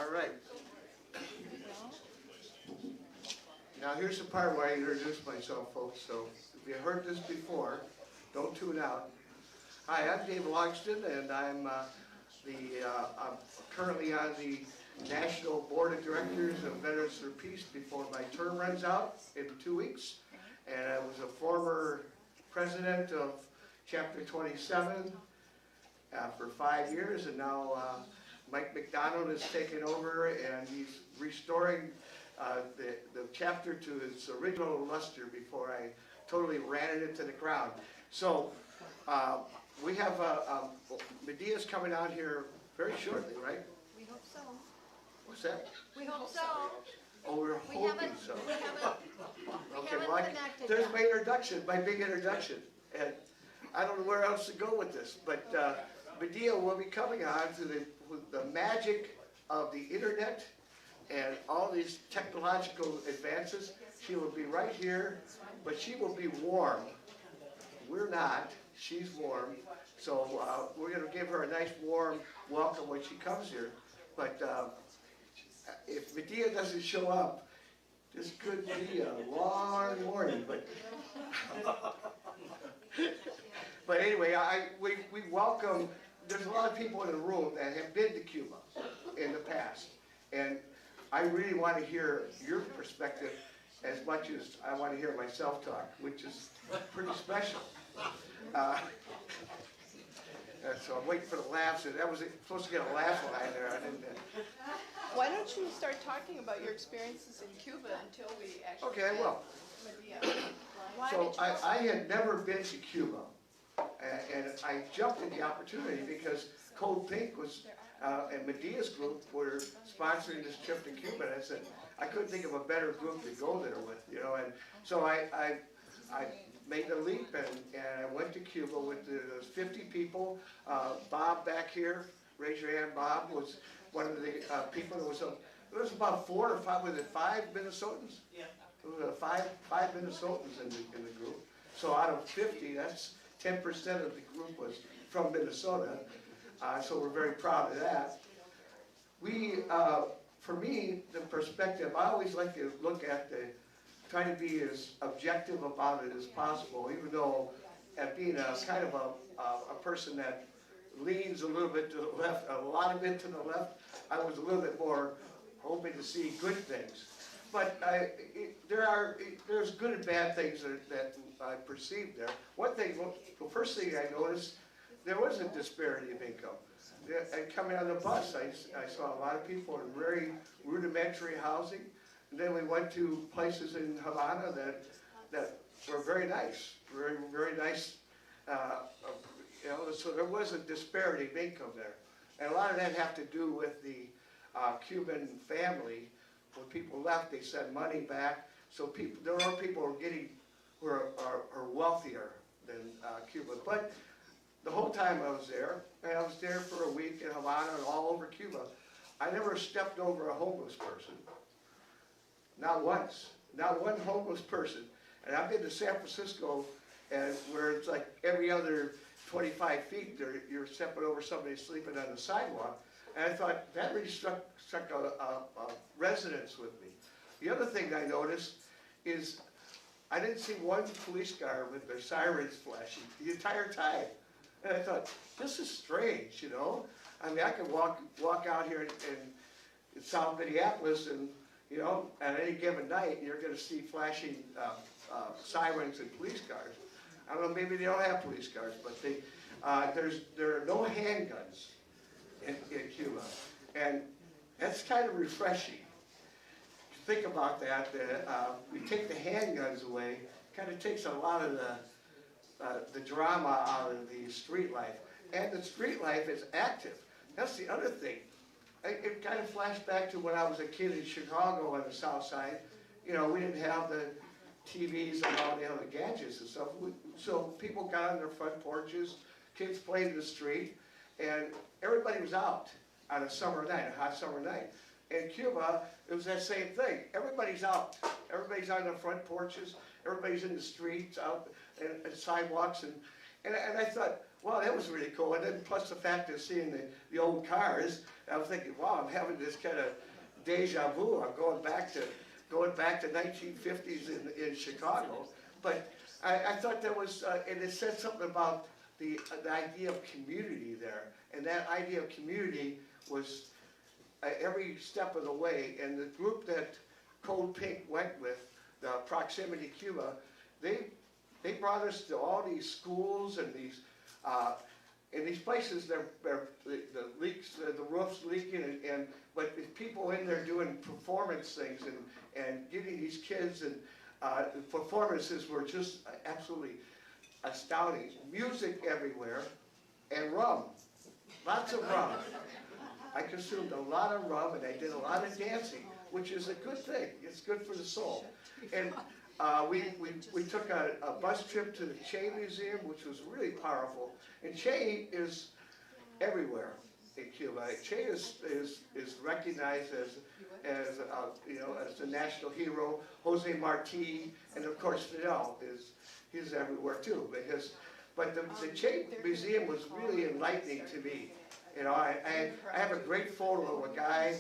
All right. Now here's the part where I introduce myself, folks. So if you heard this before, don't tune out. Hi, I'm Dave Logsdon, and I'm currently on the National Board of Directors of Veterans for Peace before my term runs out in 2 weeks. And I was a former president of Chapter 27 for 5 years, and now Mike McDonald has taken over, and he's restoring the chapter to its original luster before I totally ran it into the ground. So we have Medea's coming out here very shortly, right? We hope so. What's that? We hope so. Oh, we're hoping so. We haven't connected there's yet. my introduction, my big introduction. And I don't know where else to go with this, but Medea will be coming on to the magic of the internet and all these technological advances. She will be right here, but she will be warm. We're not. She's warm. So we're going to give her a nice warm welcome when she comes here. But if Medea doesn't show up, this could be a long morning. But anyway, we welcome. There's a lot of people in the room that have been to Cuba in the past, and I really want to hear your perspective as much as I want to hear myself talk, which is pretty special. So I'm waiting for the laughs, and that was supposed to get a laugh line there. I didn't. Why don't you start talking about your experiences in Cuba until we actually Okay, well. Medea. So I had never been to Cuba, and I jumped at the opportunity because Codepink was, and Medea's group were sponsoring this trip to Cuba, and I said, I couldn't think of a better group to go there with, you know, and so I made the leap, and I went to Cuba with those 50 people. Bob back here, raise your hand. Bob was one of the people that was, there was about 4 or 5, was it 5 Minnesotans? Yeah. There was five Minnesotans in the group. So out of 50, that's 10% of the group was from Minnesota. So we're very proud of that. We, for me, the perspective, I always like to look at try to be as objective about it as possible, even though at being a kind of a person that leans a little bit to the left, a lot of it to the left, I was a little bit more hoping to see good things. But there's good and bad things that I perceived there. One thing, the first thing I noticed, there was a disparity of income. And coming on the bus, I saw a lot of people in very rudimentary housing. And then we went to places in Havana that were very nice, very nice. You know, so there was a disparity of income there, and a lot of that had to do with the Cuban family. When people left, they sent money back. So there are people who are wealthier than Cuba. But the whole time I was there, and I was there for a week in Havana and all over Cuba, I never stepped over a homeless person. Not once. Not one homeless person. And I've been to San Francisco, and where it's like every other 25 feet, you're stepping over somebody sleeping on the sidewalk. And I thought, that really struck a resonance with me. The other thing I noticed is I didn't see one police car with their sirens flashing the entire time. And I thought, this is strange, you know? I mean, I could walk out here in South Minneapolis, and, you know, at any given night, you're going to see flashing sirens and police cars. I don't know, maybe they don't have police cars, but there are no handguns in Cuba, and that's kind of refreshing. Think about that. We take the handguns away, kind of takes a lot of the drama out of the street life, and the street life is active. That's the other thing. It kind of flashed back to when I was a kid in Chicago on the South Side. You know, we didn't have the TVs and all the other gadgets and stuff. So people got on their front porches, kids played in the street, and everybody was out on a summer night, a hot summer night. In Cuba, it was that same thing. Everybody's out. Everybody's on their front porches. Everybody's in the streets, out and sidewalks, and I thought, wow, that was really cool. And then plus the fact of seeing the old cars, I was thinking, wow, I'm having this kind of deja vu. I'm going back to 1950s in Chicago. But I thought that was, and it said something about the idea of community there. And that idea of community was every step of the way. And the group that Codepink went with, the Proximity Cuba, they brought us to all these schools and these places. The leaks, the roofs leaking, but there's people in there doing performance things and getting these kids, and the performances were just absolutely astounding. Music everywhere, and rum, lots of rum. I consumed a lot of rum, and I did a lot of dancing, which is a good thing. It's good for the soul. And we took a bus trip to the Che Museum, which was really powerful. And Che is everywhere in Cuba. Che is recognized as the national hero. Jose Marti, and of course Fidel he's everywhere too. But the Che Museum was really enlightening to me. You know, I have a great photo of a guy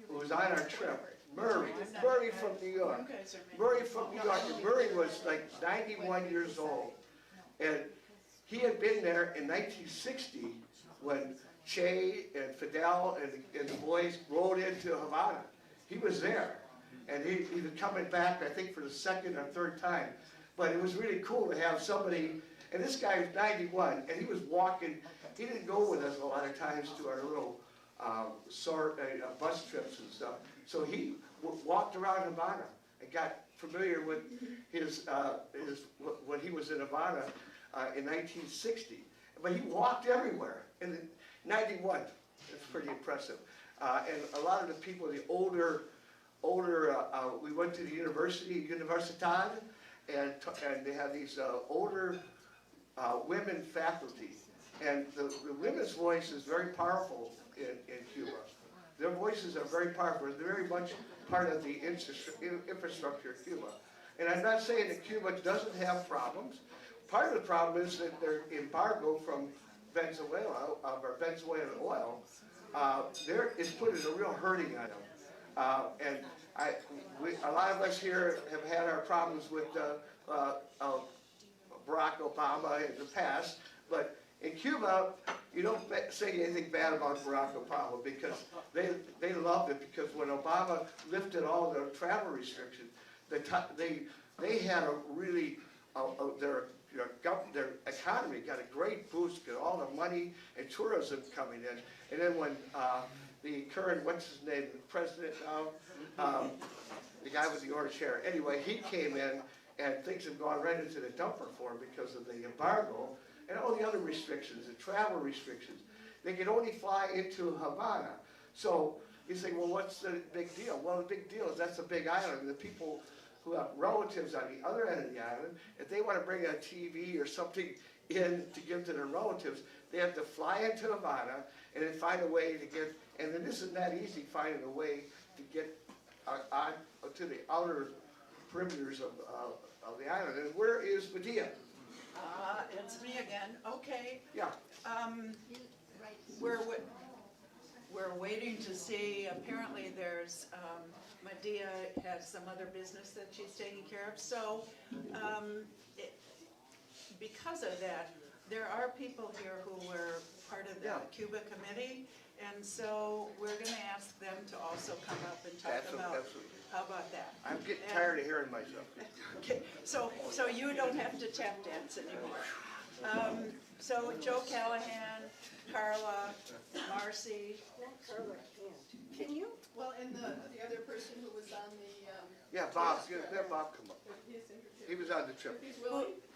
who was on our trip. Murray from New York. Murray from New York. And Murray was like 91 years old. And he had been there in 1960 when Che and Fidel and the boys rode into Havana. He was there. And he was coming back, I think, for the second or third time. But it was really cool to have somebody, and this guy was 91, and he was walking. He didn't go with us a lot of times to our little bus trips and stuff. So he walked around Havana and got familiar with when he was in Havana in 1960. But he walked everywhere in 91. It's pretty impressive. And a lot of the people, the older, we went to the Universidad, and they had these older women faculty. And the women's voice is very powerful in Cuba. Their voices are very powerful. They're very much part of the infrastructure of Cuba. And I'm not saying that Cuba doesn't have problems. Part of the problem is that their embargo from Venezuela, or Venezuelan oil, is putting a real hurting on them. And a lot of us here have had our problems with Barack Obama in the past, but in Cuba, you don't say anything bad about Barack Obama because they loved it, because when Obama lifted all the travel restrictions, they had a really, their economy got a great boost, got all the money and tourism coming in. And then when the current, what's his name, the president now, the guy with the orange hair, anyway, he came in and things have gone right into the dumper for him because of the embargo and all the other restrictions, the travel restrictions. They can only fly into Havana. So you say, well, what's the big deal? Well, the big deal is that's a big island. And the people who have relatives on the other end of the island, if they want to bring a TV or something in to give to their relatives, they have to fly into Havana and then find a way to get, and then this is not easy, finding a way to get on to the outer perimeters of the island. And where is Medea? It's me again. Okay. Yeah. We're waiting to see. Apparently, there's Medea has some other business that she's taking care of. So, because of that, there are people here who were part of the Cuba committee, and so we're going to ask them to also come up and talk about. Absolutely. How about that? I'm getting tired of hearing myself. Okay, so you don't have to tap dance anymore. So Joe Callahan, Carla, Marcy. Can you? Well, and the other person who was on the. Yeah, Bob. Let Bob come up. He was on the trip.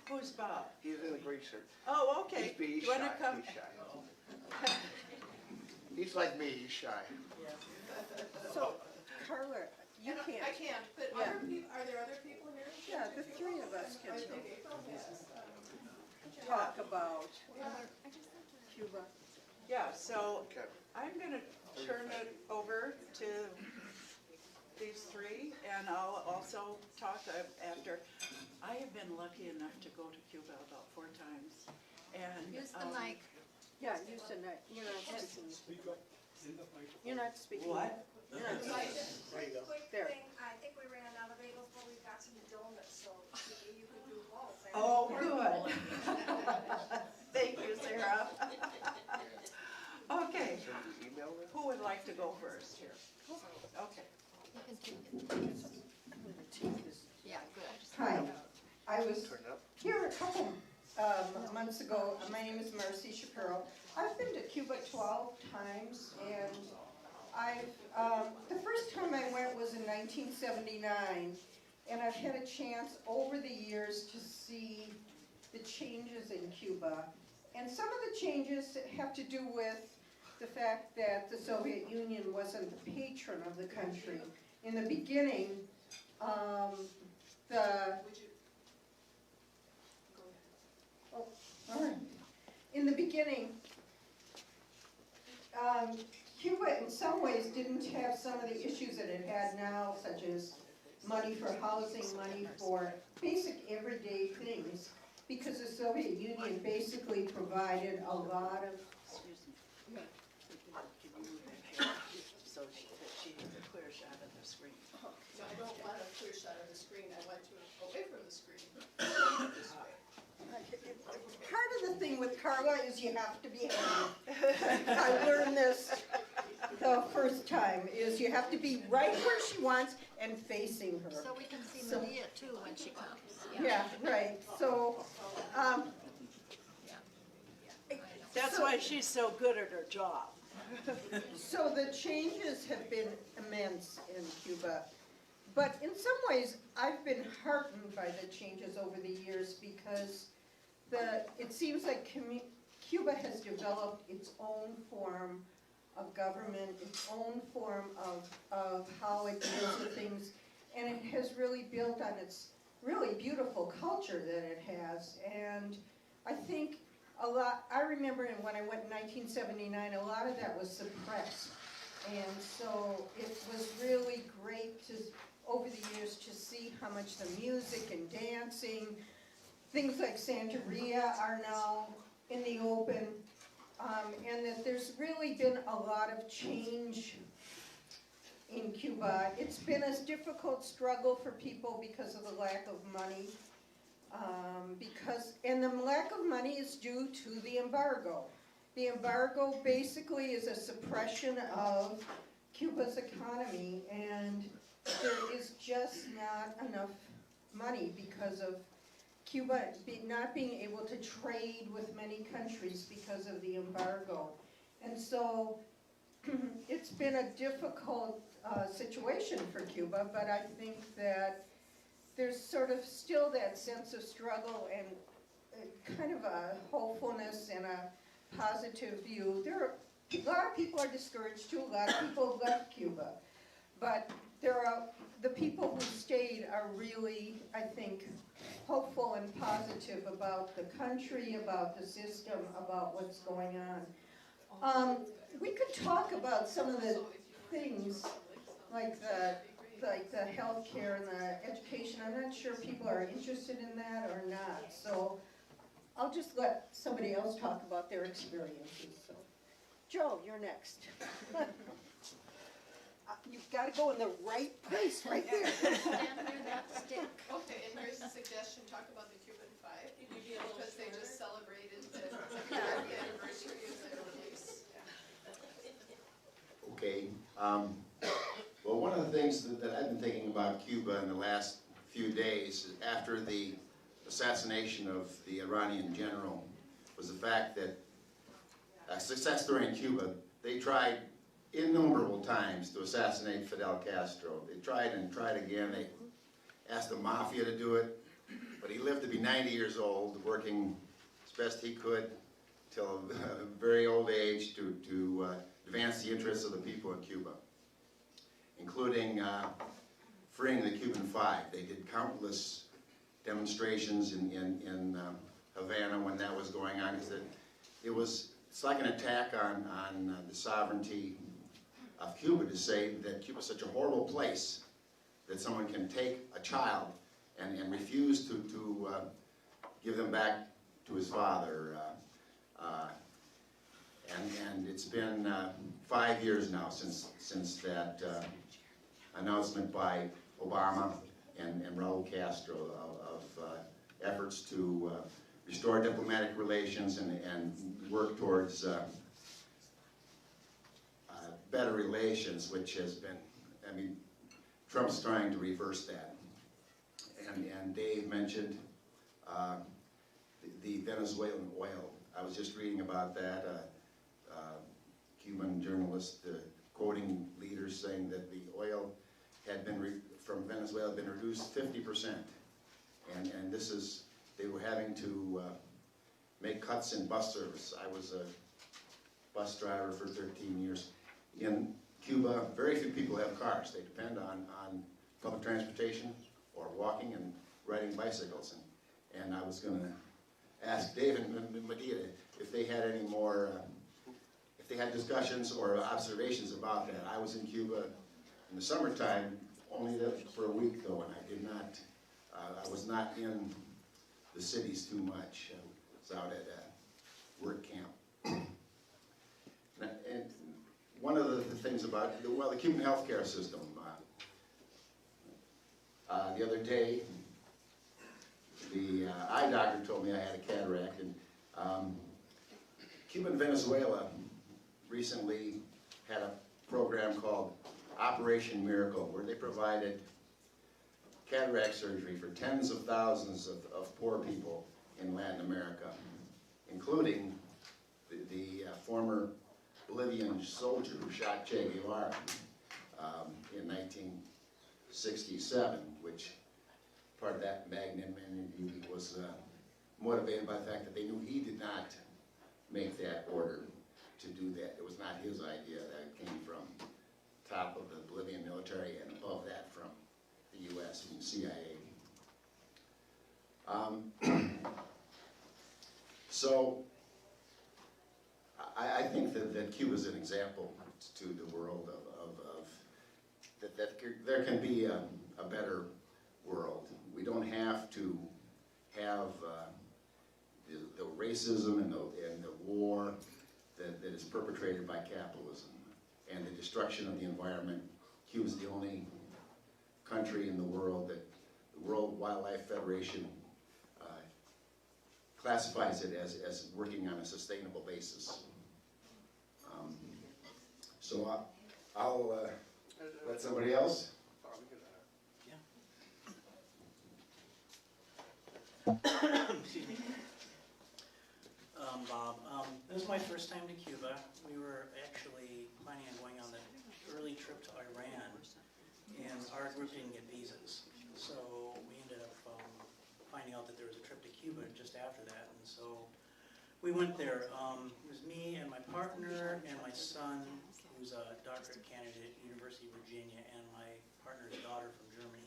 Who's Bob? He's in the green shirt. Oh, okay. He's You want to shy. come? He's shy. He's like me. He's shy. So, Carla, you can't. I can't, but Yeah. are there other people here? Yeah, the three of us can I think April has. talk about Cuba. Yeah, so Okay. I'm going to turn it over to these three, and I'll also talk after. I have been lucky enough to go to Cuba about 4 times. And Use the mic. Yeah, you said that, you're not speaking. You're not speaking. What? You're not speaking. There you go. Quick There. thing, I think we ran out of bagels, but we've got some donuts, so you could do both. Oh, good. Thank you, Sarah. Okay, who would like to go first here? Okay. Yeah, good. Hi, I was here a couple months ago. My name is Marcy Shapiro. I've been to Cuba 12 times, and the first time I went was in 1979, and I've had a chance over the years to see the changes in Cuba. And some of the changes have to do with the fact that the Soviet Union wasn't the patron of the country. In the beginning, in the beginning, Cuba in some ways didn't have some of the issues that it had now, such as money for housing, money for basic everyday things, because the Soviet Union basically provided a lot of. So she has a clear shot of the screen. So I don't want a clear shot of the screen, I want to away from the screen. Part of the thing with Carla is you have to be happy. I learned this the first time, is you have to be right where she wants and facing her. So we can see So- Medea too when she comes. Yeah, right, so, That's why she's so good at her job. so the changes have been immense in Cuba. But in some ways, I've been heartened by the changes over the years because it seems like Cuba has developed its own form of government, its own form of how it deals with things, and it has really built on its really beautiful culture that it has. And I think I remember when I went in 1979, a lot of that was suppressed. And so it was really great over the years to see how much the music and dancing, things like Santeria are now in the open, and that there's really been a lot of change in Cuba. It's been a difficult struggle for people because of the lack of money, and the lack of money is due to the embargo. The embargo basically is a suppression of Cuba's economy, and there is just not enough money because of Cuba not being able to trade with many countries because of the embargo. And so it's been a difficult situation for Cuba, but I think that there's sort of still that sense of struggle and kind of a hopefulness and a positive view. A lot of people are discouraged too, a lot of people have left Cuba, but the people who stayed are really, I think, hopeful and positive about the country, about the system, about what's going on. We could talk about some of the things like the health care and the education. I'm not sure people are interested in that or not, so I'll just let somebody else talk about their experiences. So, Joe, you're next. You've got to go in the right place, right there. Stand near that stick. Okay, and here's a suggestion, talk about the Cuban Five, because they just celebrated the 50th anniversary of their release. Okay, well, one of the things that I've been thinking about Cuba in the last few days, after the assassination of the Iranian general, was the fact that a success story in Cuba, they tried innumerable times to assassinate Fidel Castro. They tried and tried again. They asked the mafia to do it, but he lived to be 90 years old, working as best he could till a very old age to advance the interests of the people in Cuba, including freeing the Cuban Five. They did countless demonstrations in Havana when that was going on, because it's like an attack on the sovereignty of Cuba to say that Cuba's such a horrible place that someone can take a child and refuse to give them back to his father. And it's been 5 years now since that announcement by Obama and Raul Castro of efforts to restore diplomatic relations and work towards better relations, which has been, I mean, Trump's trying to reverse that. And Dave mentioned the Venezuelan oil. I was just reading about that. Cuban journalist quoting leaders saying that the oil had been from Venezuela had been reduced 50%, and this is, they were having to make cuts in bus service. I was a bus driver for 13 years. In Cuba, very few people have cars. They depend on public transportation or walking and riding bicycles. And I was going to ask Dave and Medea if they had any more, if they had discussions or observations about that. I was in Cuba in the summertime, only for a week though, and I did not, I was not in the cities too much. I was out at a work camp. And one of the things about, well, the Cuban healthcare system, the other day, the eye doctor told me I had a cataract, and Cuba and Venezuela recently had a program called Operation Miracle, where they provided cataract surgery for tens of thousands of poor people in Latin America, including the former Bolivian soldier who shot Che Guevara in 1967, which part of that magnanimity was motivated by the fact that they knew he did not make that order to do that. It was not his idea. That came from top of the Bolivian military and above that from the U.S. and the CIA. So I think that Cuba is an example to the world of that there can be a better world. We don't have to have the racism and the war that is perpetrated by capitalism and the destruction of the environment. Cuba's the only country in the world that the World Wildlife Federation classifies it as working on a sustainable basis. So I'll let somebody else. Excuse me. Bob, this is my first time to Cuba. We were actually planning on going on the early trip to Iran, and our group didn't get visas. So we ended up finding out that there was a trip to Cuba just after that, and so we went there. It was me and my partner and my son, who's a doctorate candidate at University of Virginia, and my partner's daughter from Germany.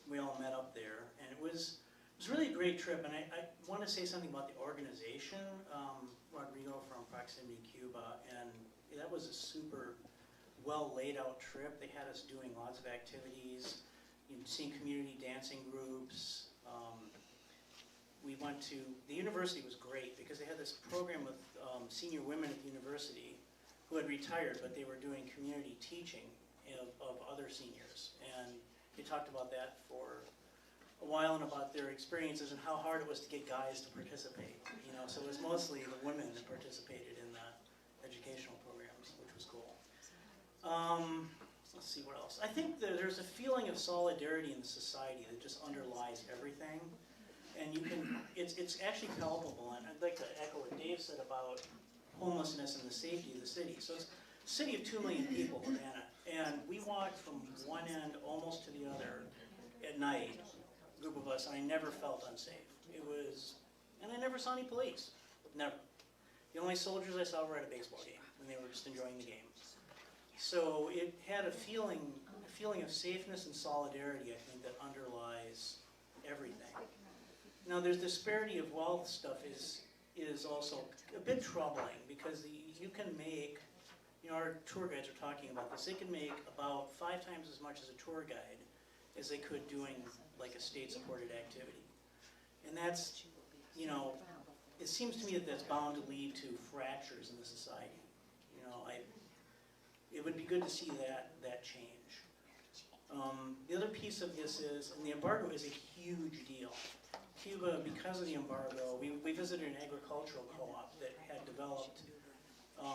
We all met up there, and it was really a great trip, and I want to say something about the organization. Rodrigo from Proximity Cuba, and that was a super well laid out trip. They had us doing lots of activities, seeing community dancing groups. We went to, the university was great because they had this program with senior women at the university who had retired, but they were doing community teaching of other seniors. And they talked about that for a while and about their experiences and how hard it was to get guys to participate. So it was mostly the women that participated in the educational programs, which was cool. Let's see what else. I think that there's a feeling of solidarity in the society that just underlies everything. And it's actually palpable, and I'd like to echo what Dave said about homelessness and the safety of the city. So it's a city of 2 million people, Havana, and we walked from one end almost to the other at night, a group of us, and I never felt unsafe. And I never saw any police, never. The only soldiers I saw were at a baseball game, and they were just enjoying the game. So it had a feeling of safeness and solidarity, I think, that underlies everything. Now, there's disparity of wealth stuff is also a bit troubling because you can make, our tour guides are talking about this, they can make about 5 times as much as a tour guide as they could doing like a state-supported activity. And that's, it seems to me that that's bound to lead to fractures in the society. it would be good to see that change. The other piece of this is, and the embargo is a huge deal. Cuba, because of the embargo, we visited an agricultural co-op that had developed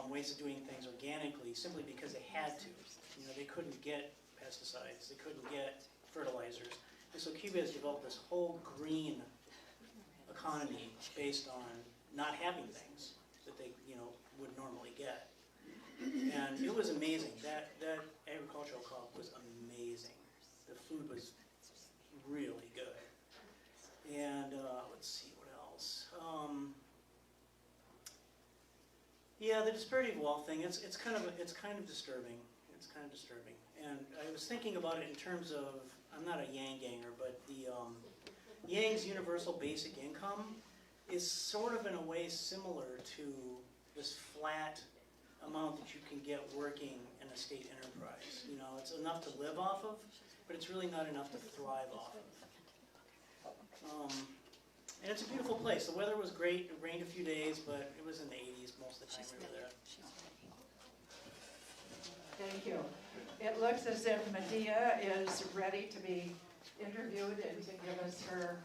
ways of doing things organically simply because they had to. You know, they couldn't get pesticides, they couldn't get fertilizers. And so Cuba has developed this whole green economy based on not having things that they, you know, would normally get. And it was amazing. That agricultural co-op was amazing. The food was really good. And let's see what else. Yeah, the disparity of wealth thing. It's kind of disturbing. It's kind of disturbing. And I was thinking about it in terms of, I'm not a Yang ganger, but the Yang's universal basic income is sort of in a way similar to this flat amount that you can get working in a state enterprise. You know, it's enough to live off of, but it's really not enough to thrive off of. And it's a beautiful place. The weather was great. It rained a few days, but it was in the 80s most of the time we were there. Thank you. It looks as if Medea is ready to be interviewed and to give us her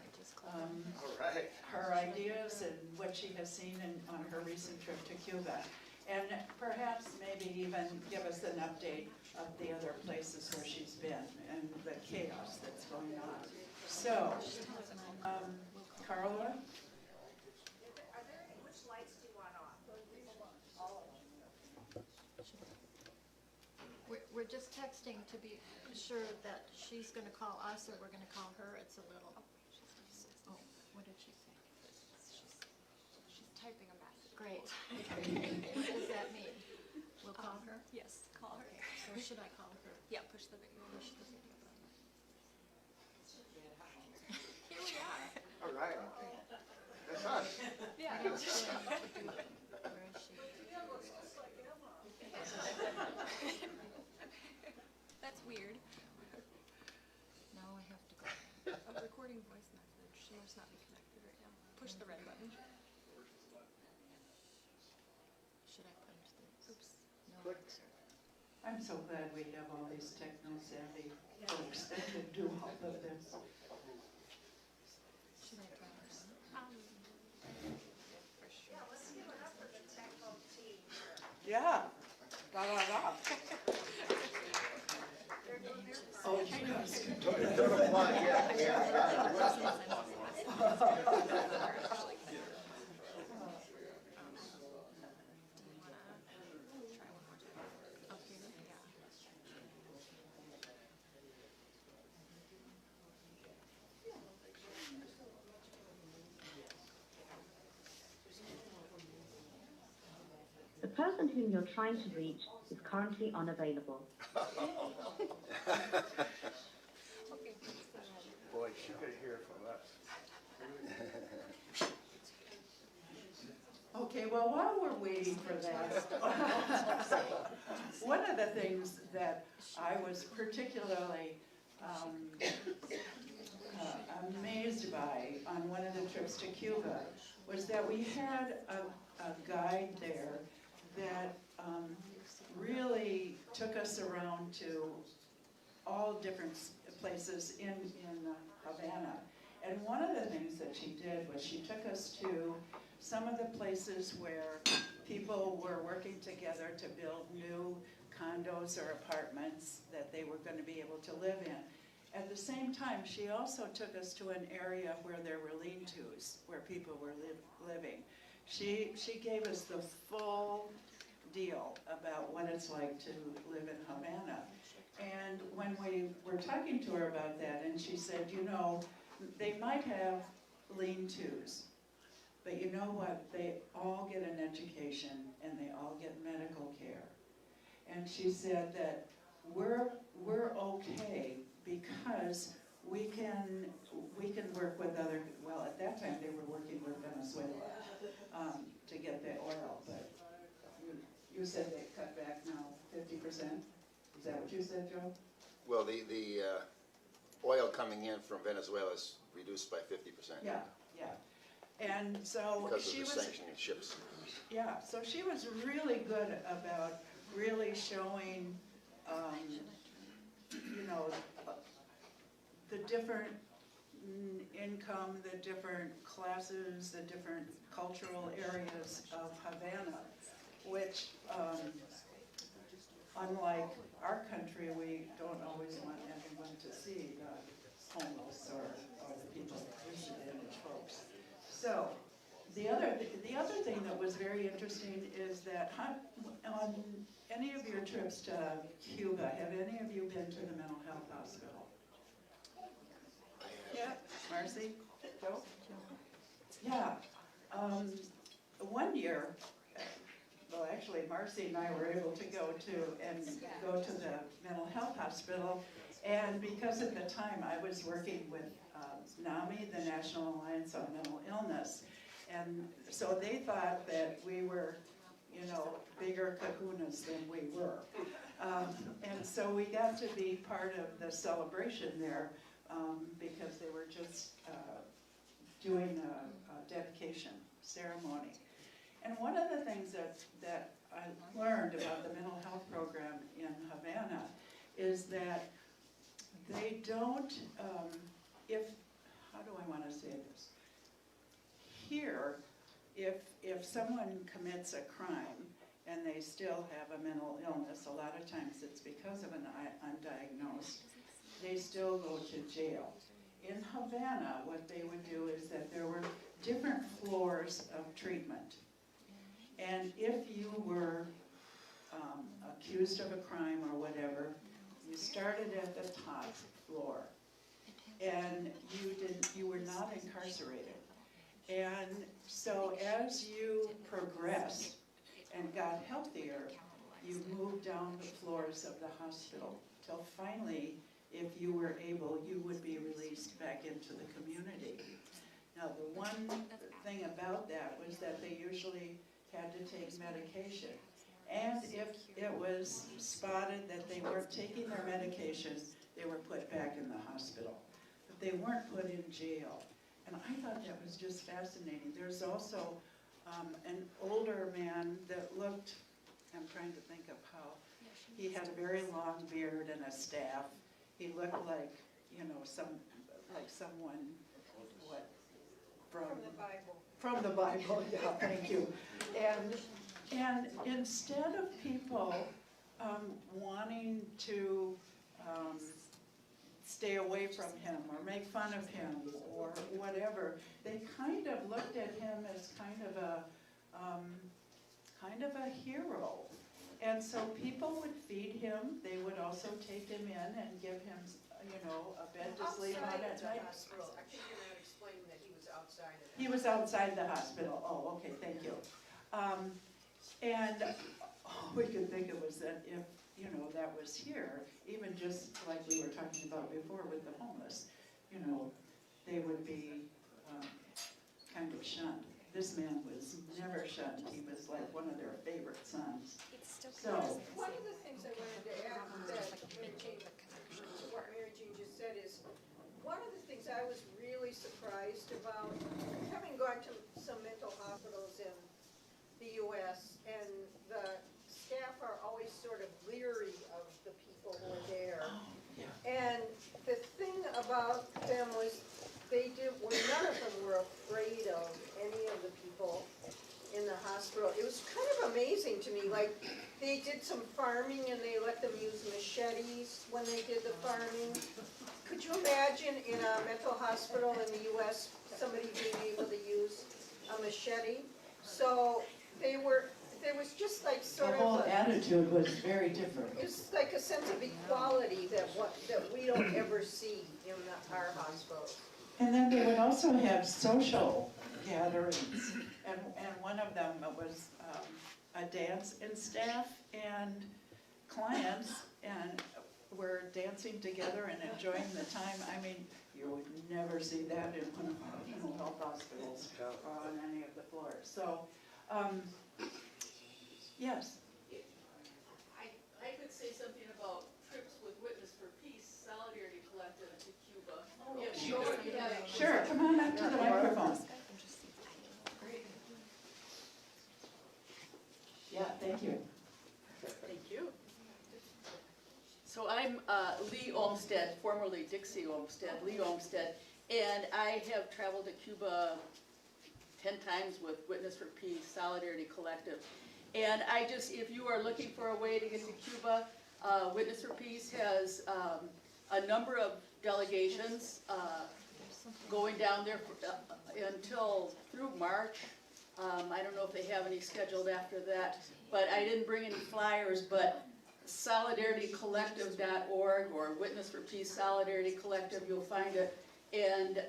her ideas and what she has seen on her recent trip to Cuba. And perhaps maybe even give us an update of the other places where she's been and the chaos that's going on. So, Carla? Which lights do you want off? We're just texting to be sure that she's gonna call us or we're gonna call her. It's a little, oh, what did she say? She's typing a message. Great. What does that mean? We'll call her? Yes, call her. Okay, so should I call her? Yeah, push the video. Push the video button. Here we are. All right. That's us. Yeah. Where is she? That's weird. Now I have to go. A recording voice message. She must not be connected right now. Push the red button. Should I punch this? Oops. No. Click. I'm so glad we have all these techno-savvy folks that can do all of this. Should I try her? For sure. Yeah, let's give it up for the techno team here. Yeah. Da, da, da. They're doing their part. Oh, yes. Don't apply yet, yeah. Try one more time. Up here? Yeah. The person whom you're trying to reach is currently unavailable. Boy, she could hear from us. Okay, well, while we're waiting for that, one of the things that I was particularly amazed by on one of the trips to Cuba was that we had a guide there that really took us around to all different places in Havana. And one of the things that she did was she took us to some of the places where people were working together to build new condos or apartments that they were going to be able to live in. At the same time, she also took us to an area where there were lean-tos, where people were living. She gave us the full deal about what it's like to live in Havana. And when we were talking to her about that, and she said, you know, they might have lean-tos, but you know what? They all get an education and they all get medical care. And she said that we're okay because we can work with other, well, at that time they were working with Venezuela to get the oil, but you said they cut back now 50%? Is that what you said, Joe? Well, the oil coming in from Venezuela is reduced by 50%. Yeah, yeah. And so Because she of the was, sanctioning ships. yeah, so she was really good about really showing, you know, the different income, the different classes, the different cultural areas of Havana, which, unlike our country, we don't always want everyone to see the homeless or the people, disadvantaged folks. So, the other thing that was very interesting is that on any of your trips to Cuba, have any of you been to the mental health hospital? Yeah, Marcy? Joe? Yeah. One year, well, actually, Marcy and I were able to go to the mental health hospital, and because at the time I was working with NAMI, the National Alliance on Mental Illness, and so they thought that we were, you know, bigger kahunas than we were. And so we got to be part of the celebration there because they were just doing a dedication ceremony. And one of the things that I learned about the mental health program in Havana is that they don't, how do I want to say this? Here, if someone commits a crime and they still have a mental illness, a lot of times it's because of an undiagnosed, they still go to jail. In Havana, what they would do is that there were different floors of treatment. And if you were accused of a crime or whatever, you started at the top floor, and you were not incarcerated. And so as you progressed and got healthier, you moved down the floors of the hospital till finally, if you were able, you would be released back into the community. Now, the one thing about that was that they usually had to take medication. And if it was spotted that they weren't taking their medication, they were put back in the hospital. But they weren't put in jail. And I thought that was just fascinating. There's also an older man that looked, I'm trying to think of how, he had a very long beard and a staff. He looked like, you know, someone, what, from the Bible. From the Bible, yeah, thank you. And instead of people wanting to stay away from him or make fun of him or whatever, they kind of looked at him as kind of a hero. And so people would feed him. They would also take him in and give him, you know, a bed to sleep on at night. I think you're not explaining that he was outside of the He was outside the hospital. Oh, okay, thank you. And all we could think of was that if, you know, that was here, even just like we were talking about before with the homeless, you know, they would be kind of shunned. This man was never shunned. He was like one of their favorite sons. So, one of the things I wanted to add that to what Mary Jean just said is, one of the things I was really surprised about, having gone to some mental hospitals in the U.S., and the staff are always sort of leery of the people who are there. And the thing about them was none of them were afraid of any of the people in the hospital. It was kind of amazing to me, like, they did some farming and they let them use machetes when they did the farming. Could you imagine in a mental hospital in the U.S., somebody being able to use a machete? So there was just like the whole attitude was very different. it's like a sense of equality that we don't ever see in our hospitals. And then they would also have social gatherings, and one of them was a dance in staff, and clients and were dancing together and enjoying the time. I mean, you would never see that in one of our mental health hospitals or on any of the floors. So, yes. I could say something about trips with Witness for Peace Solidarity Collective to Cuba. Sure, come on up to the microphone. Yeah, thank you. Thank you. So I'm Lee Olmsted, formerly Dixie Olmsted, Lee Olmsted, and I have traveled to Cuba 10 times with Witness for Peace, Solidarity Collective. And I just, if you are looking for a way to get to Cuba, Witness for Peace has a number of delegations going down there until through March. I don't know if they have any scheduled after that, but I didn't bring any flyers, but solidaritycollective.org or Witness for Peace Solidarity Collective, you'll find it. And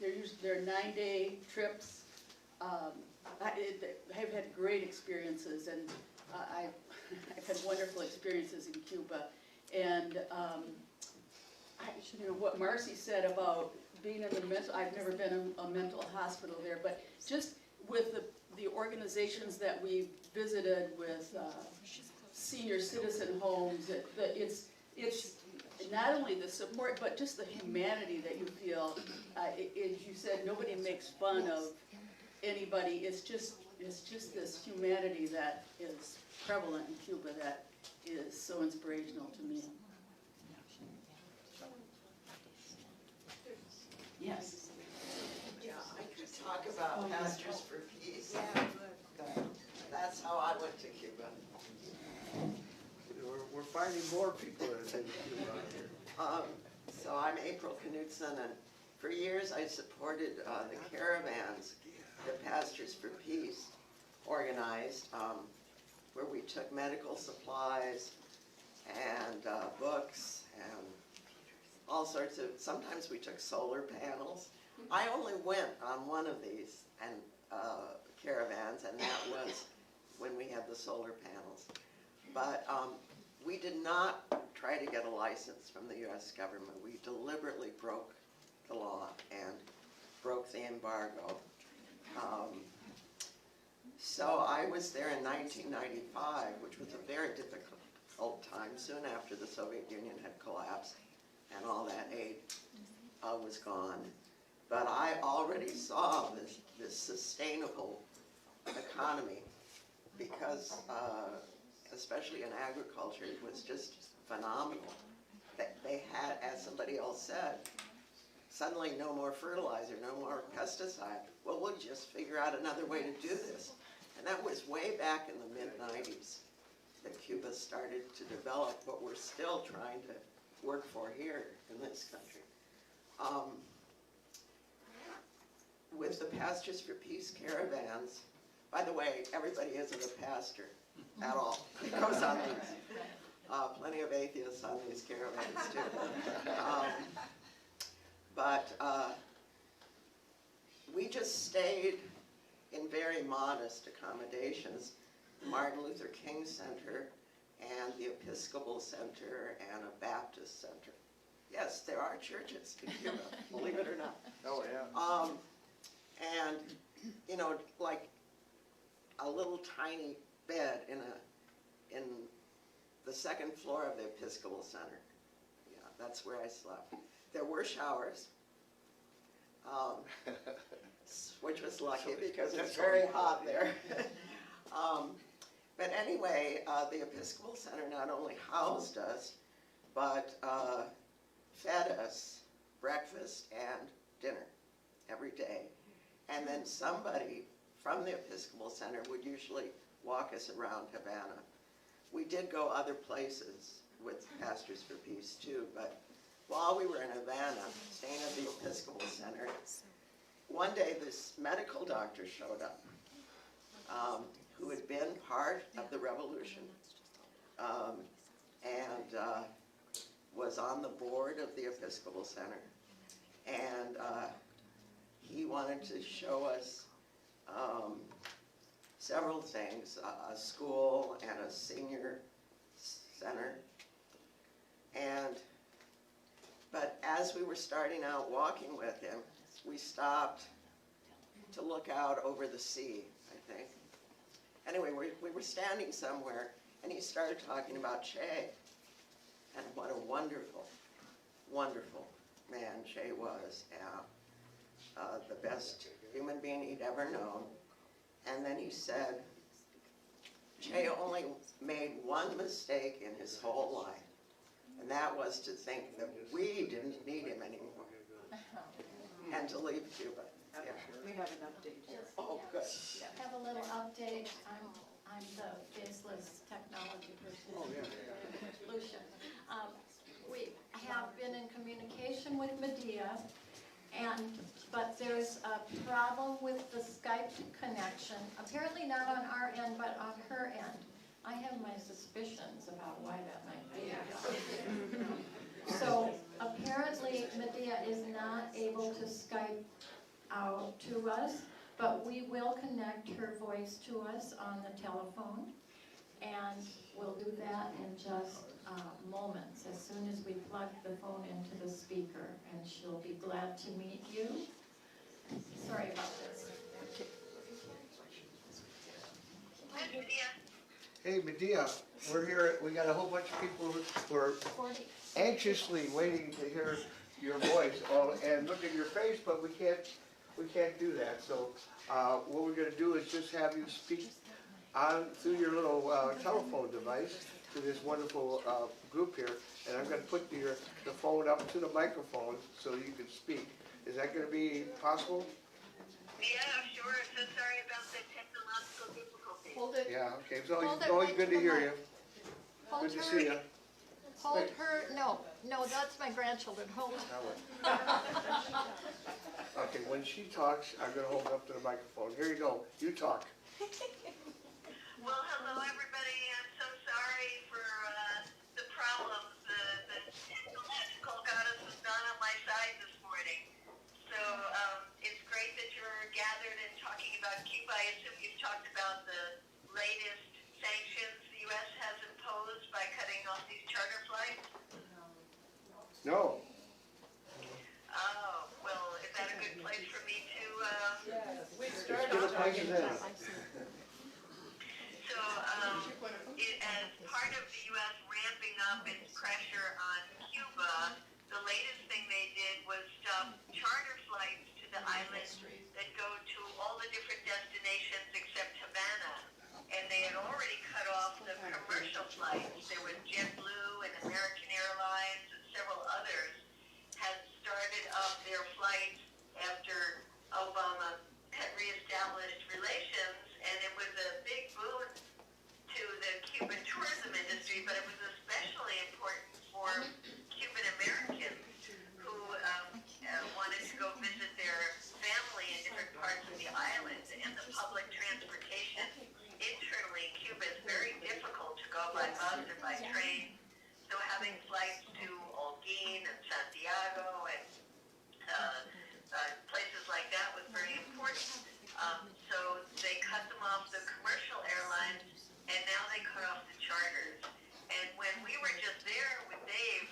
they're 9-day trips. I've had great experiences, and I've had wonderful experiences in Cuba. And what Marcy said about being in the mental, I've never been in a mental hospital there, but just with the organizations that we visited with senior citizen homes, it's not only the support, but just the humanity that you feel. As you said, nobody makes fun of anybody. It's just this humanity that is prevalent in Cuba that is so inspirational to me. Yes. Yeah, I could talk about Pastors for Peace. That's how I went to Cuba. We're finding more people that have been to Cuba out here. So I'm April Knudsen, and for years I supported the caravans that Pastors for Peace organized, where we took medical supplies and books and all sorts of, sometimes we took solar panels. I only went on one of these and caravans, and that was when we had the solar panels. But we did not try to get a license from the U.S. government. We deliberately broke the law and broke the embargo. So I was there in 1995, which was a very difficult time, soon after the Soviet Union had collapsed and all that aid was gone. But I already saw this sustainable economy because, especially in agriculture, it was just phenomenal. They had, as somebody else said, suddenly no more fertilizer, no more pesticide. Well, we'll just figure out another way to do this. And that was way back in the mid-90s that Cuba started to develop what we're still trying to work for here in this country. With the Pastors for Peace caravans, by the way, everybody isn't a pastor at all. It goes on these. Plenty of atheists on these caravans too. But we just stayed in very modest accommodations. Martin Luther King Center and the Episcopal Center and a Baptist Center. Yes, there are churches in Cuba, believe it or not. Oh, yeah. And, you know, like a little tiny bed in the second floor of the Episcopal Center. Yeah, that's where I slept. There were showers, which was lucky because it's very hot there. But anyway, the Episcopal Center not only housed us, but fed us breakfast and dinner every day. And then somebody from the Episcopal Center would usually walk us around Havana. We did go other places with Pastors for Peace too, but while we were in Havana, staying at the Episcopal Center, one day this medical doctor showed up, who had been part of the revolution, and was on the board of the Episcopal Center. And he wanted to show us several things, a school and a senior center. But as we were starting out walking with him, we stopped to look out over the sea, I think. Anyway, we were standing somewhere, and he started talking about Che, and what a wonderful, wonderful man Che was. The best human being he'd ever known. And then he said, Che only made one mistake in his whole life, that was to think that we didn't need him anymore and to leave Cuba. Yeah. We have an update here. Oh, good. Have a little update. I'm the faceless technology person. Lucia. We have been in communication with Medea, but there's a problem with the Skype connection. Apparently not on our end, but on her end. I have my suspicions about why that might be. So apparently Medea is not able to Skype out to us, but we will connect her voice to us on the telephone. And we'll do that in just moments, as soon as we plug the phone into the speaker, and she'll be glad to meet you. Sorry about this. Hey, Medea, we're here, we got a whole bunch of people who are anxiously waiting to hear your voice, and look at your face, but we can't do that. So what we're gonna do is just have you speak on through your little telephone device to this wonderful group here, and I'm gonna put the phone up to the microphone so you can speak. Is that gonna be possible? Yeah, sure. So sorry about the technological difficulties. Hold it. Yeah, okay, it's Hold it always right good to to the hear mic. you. Hold Good to her, see you. hold her, no, that's my grandchildren, hold. Okay, when she talks, I'm gonna hold it up to the microphone. Here you go, you talk. Well, hello, everybody. I'm so sorry for the problems. The technological goddess was not on my side this morning. So it's great that you're gathered and talking about Cuba. I assume you've talked about the latest sanctions the U.S. has imposed by cutting off these charter flights? No. Oh, well, is that a good place for me to... Let's get a place in. So, as part of the U.S. ramping up its pressure on Cuba, the latest thing they did was stop charter flights to the island that go to all the different destinations except Havana. And they had already cut off the commercial flights. There was JetBlue and American Airlines and several others had started up their flights after Obama had reestablished relations, and it was a big boon to the Cuban tourism industry, but it was especially important for Cuban Americans who wanted to go visit their family in different parts of the island. And the public transportation internally in Cuba is very difficult to go by bus or by train. So having flights to Holguin and Santiago and places like that was very important. So they cut them off, the commercial airlines, and now they cut off the charters. And when we were just there with Dave,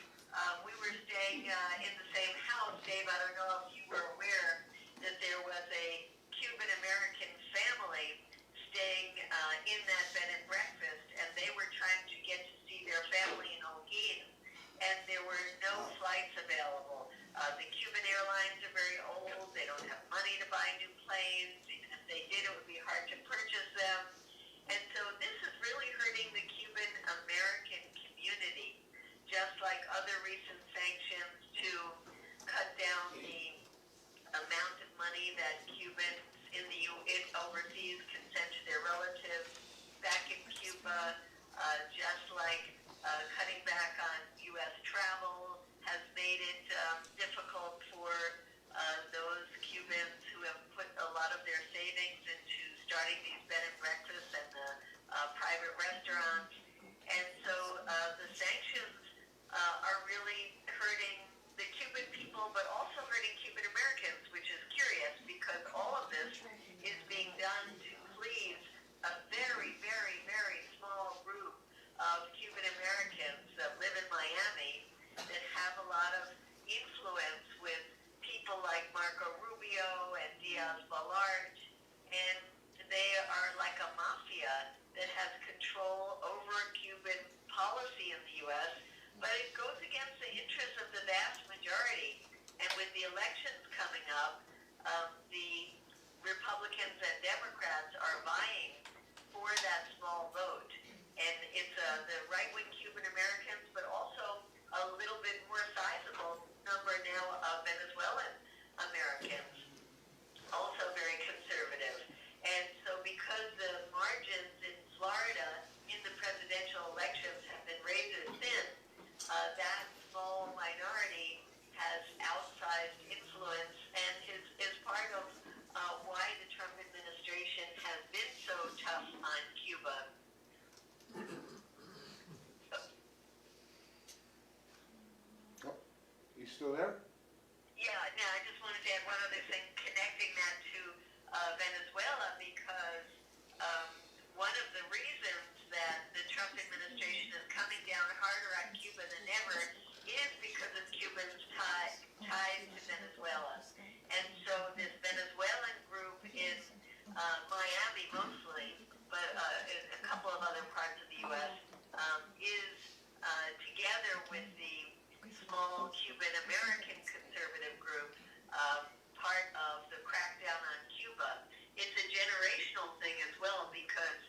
we were staying in the same house. Dave, I don't know if you were aware that there was a Cuban-American family staying in that bed and breakfast, and they were trying to get to see their family in Holguin, and there were no flights available. The Cuban airlines are very old. They don't have money to buy new planes. Even if they did, it would be hard to purchase them. And so this is really hurting the Cuban-American community, just like other recent sanctions to cut down the amount of money that Cubans in overseas can send to their relatives back in Cuba, just like cutting back on U.S. travel has made it difficult for those Cubans who have put a lot of their savings into still there? Yeah, no, I just wanted to add one other thing, connecting that to Venezuela, because one of the reasons that the Trump administration is coming down harder on Cuba than ever is because of Cuba's ties to Venezuela. And so this Venezuelan group in Miami mostly, but in a couple of other parts of the U.S., is together with the small Cuban American conservative group, part of the crackdown on Cuba. It's a generational thing as well, because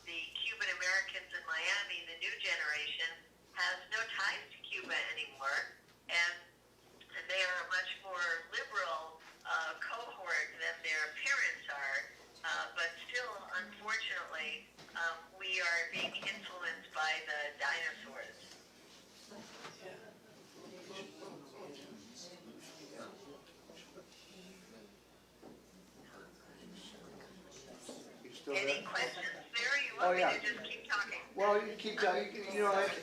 the Cuban Americans in Miami, the new generation, has no ties to Cuba anymore, and they are a much more liberal cohort than their parents are, but still, unfortunately, we are being influenced by the dinosaurs. You still Any there? questions there? You Oh, want me yeah. to just keep talking? Well, you keep,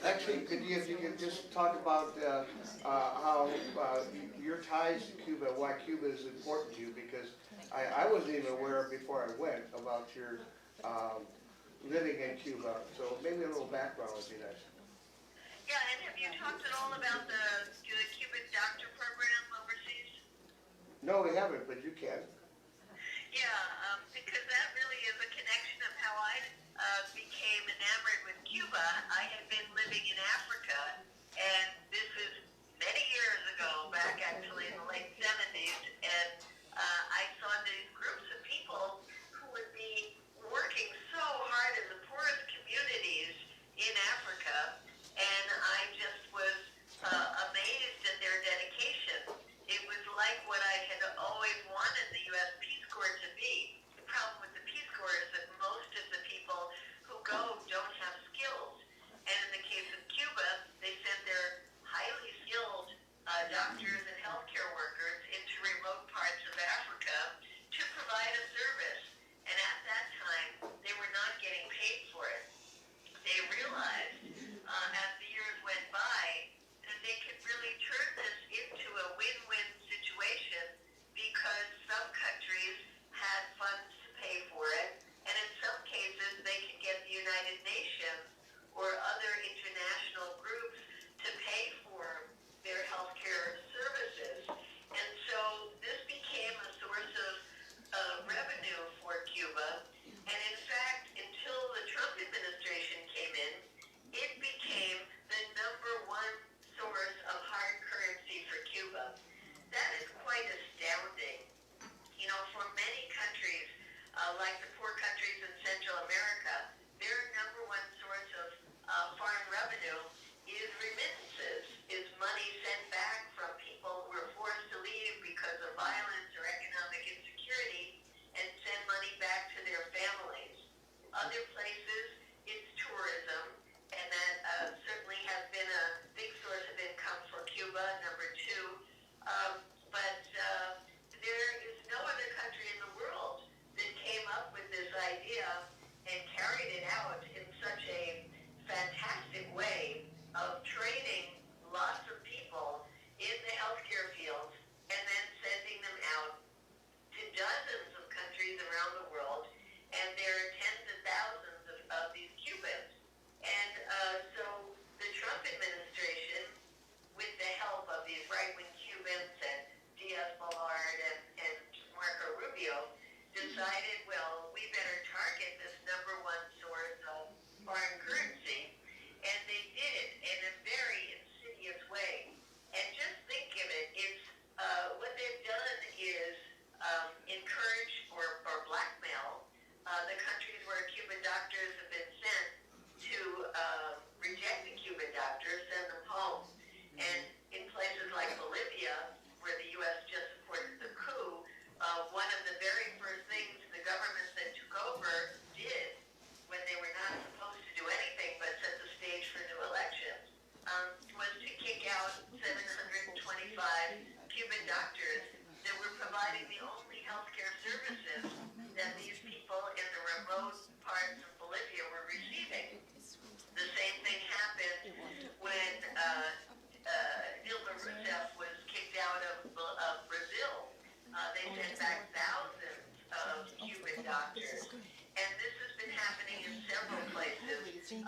actually, if you could just talk about how your ties to Cuba, why Cuba is important to you, because I wasn't even aware before I went about your living in Cuba, so maybe a little background would be nice. Yeah, and have you talked at all about the Cuban doctor program overseas? No, we haven't, but you can. Yeah, because that really is a connection of how I became enamored with Cuba. I had been living in Africa, and this is many years ago, back actually in the late 70s, and I saw these groups of people who would be working so hard in the poorest communities in Africa, and I just was amazed at their dedication. It was like what I had always wanted the U.S. Peace Corps to be. The problem with the Peace Corps is that most of the people who go don't have skills. And in the case of Cuba,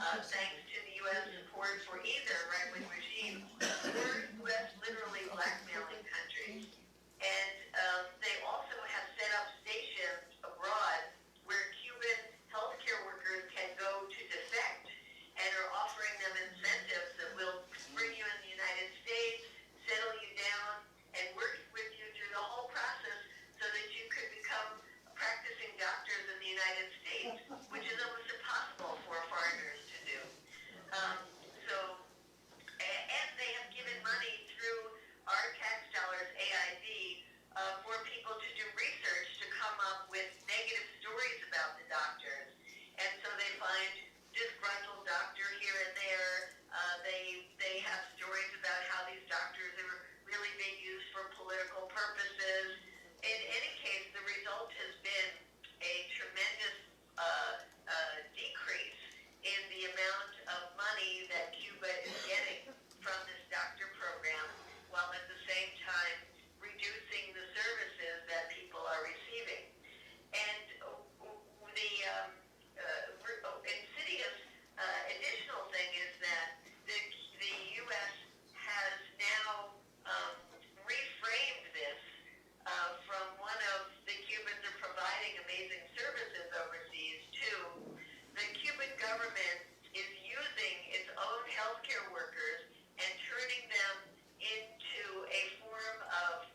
thanks to the U.S. support for either right-wing regime or U.S. literally blackmailing countries. And they also have set up stations abroad where Cuban healthcare workers can go to defect and are offering them incentives that will bring you in the United States, settle you down, and work with you through the whole process so that you could become practicing doctors in the United States, which is almost impossible for foreigners to do. And they have given money through our tax dollars, AID, for people to do research to come up with negative stories about the doctors. And so they find disgruntled doctor here and there. They have stories about how these doctors are really being used for political purposes. In any case, the result has been a tremendous decrease in the amount of money that Cuba is getting from this doctor program, while at the same time reducing the services that people are receiving. And the insidious additional thing is that the U.S. has now reframed this from one of the Cubans are providing amazing services overseas to the Cuban government is using its own healthcare workers and turning them into a form of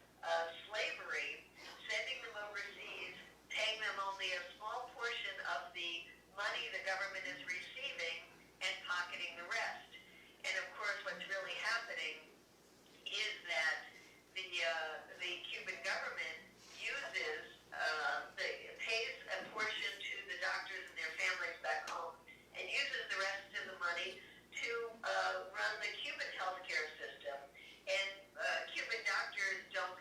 slavery, sending them overseas, paying them only a small portion of the money the government is receiving and pocketing the rest. And of course, what's really happening is that the Cuban government pays a portion to the doctors and their families back home and uses the rest of the money to run the Cuban healthcare system. And Cuban doctors don't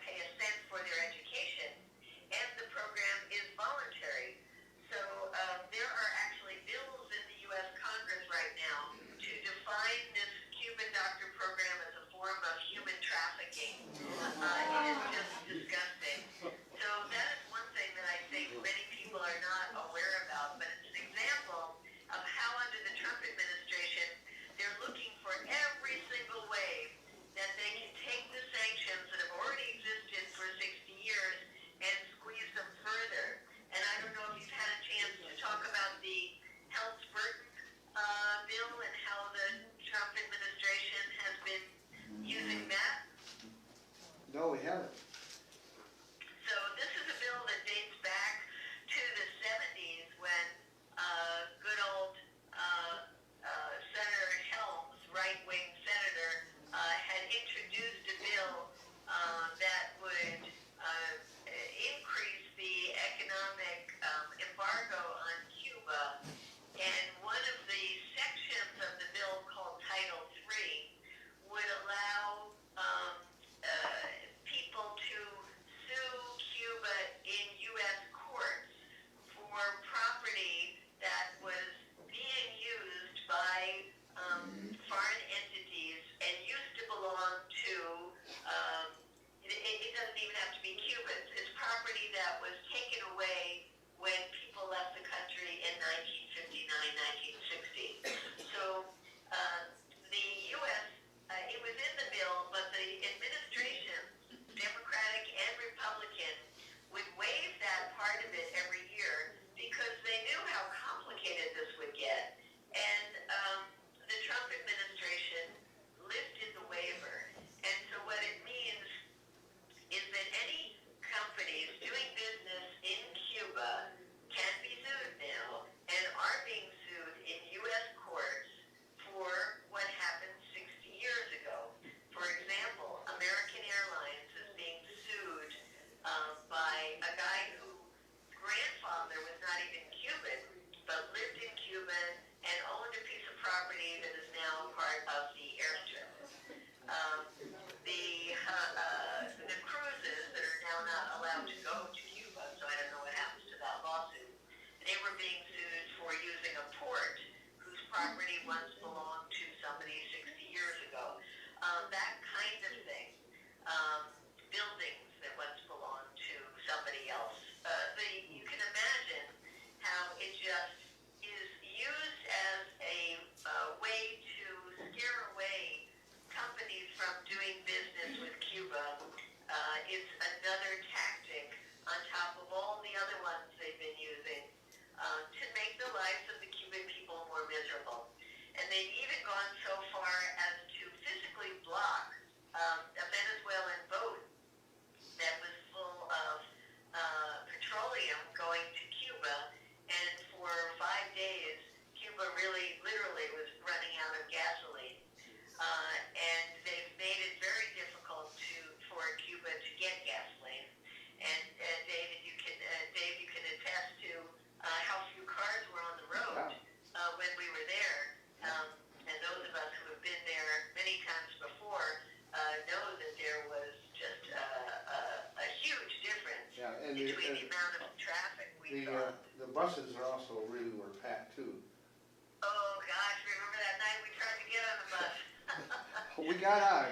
we got on.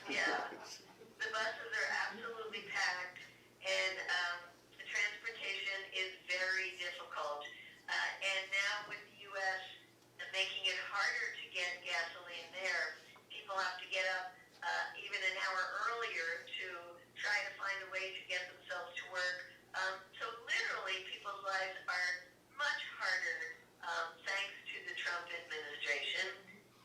Yeah, the buses are absolutely packed, and the transportation is very difficult. And now with the U.S. making it harder to get gasoline there, people have to get up even an hour earlier to try to find a way to get themselves to work. So literally, people's lives are much harder thanks to the Trump administration.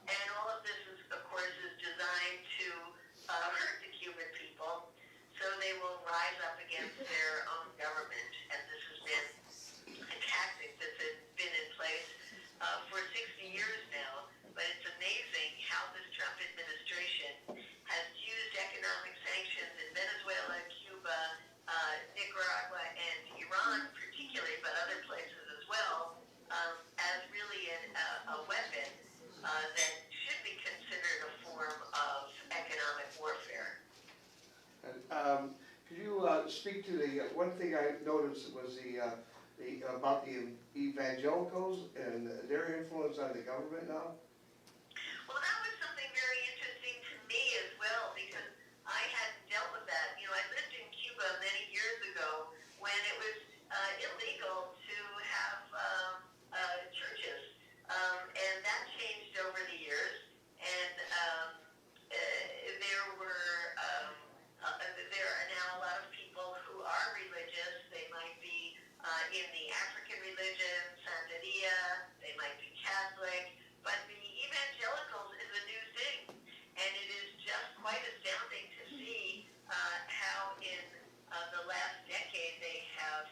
And all of this, is, of course, is designed to hurt the Cuban people, so they will rise up against their own government. And this has been a tactic that's been in place for 60 years now. But it's amazing how this Trump administration has used economic sanctions in Venezuela, Cuba, Nicaragua, and Iran particularly, but other places as well, as really a weapon that should be considered a form of economic warfare. And, could you speak to the one thing I noticed was about the evangelicals and their influence on the government now? Well, that was something very interesting to me as well, because I hadn't dealt with that. You know, I lived in Cuba many years ago when it was illegal to have churches, and that changed over the years. And there are now a lot of people who are religious. They might be in the African religion, Santeria, they might be Catholic, but the evangelicals is a new thing, and it is just quite astounding to see how in the last decade they have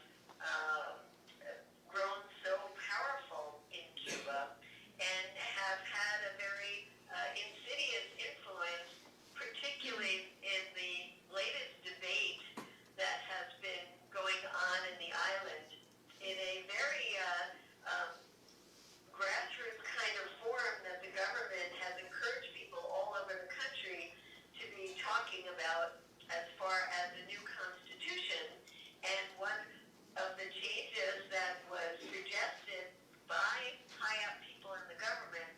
grown so powerful in Cuba and have had a very insidious influence, particularly in the latest debate that has been going on in the island in a very grassroots kind of forum that the government has encouraged people all over the country to be talking about as far as the new constitution. And one of the changes that was suggested by high-up people in the government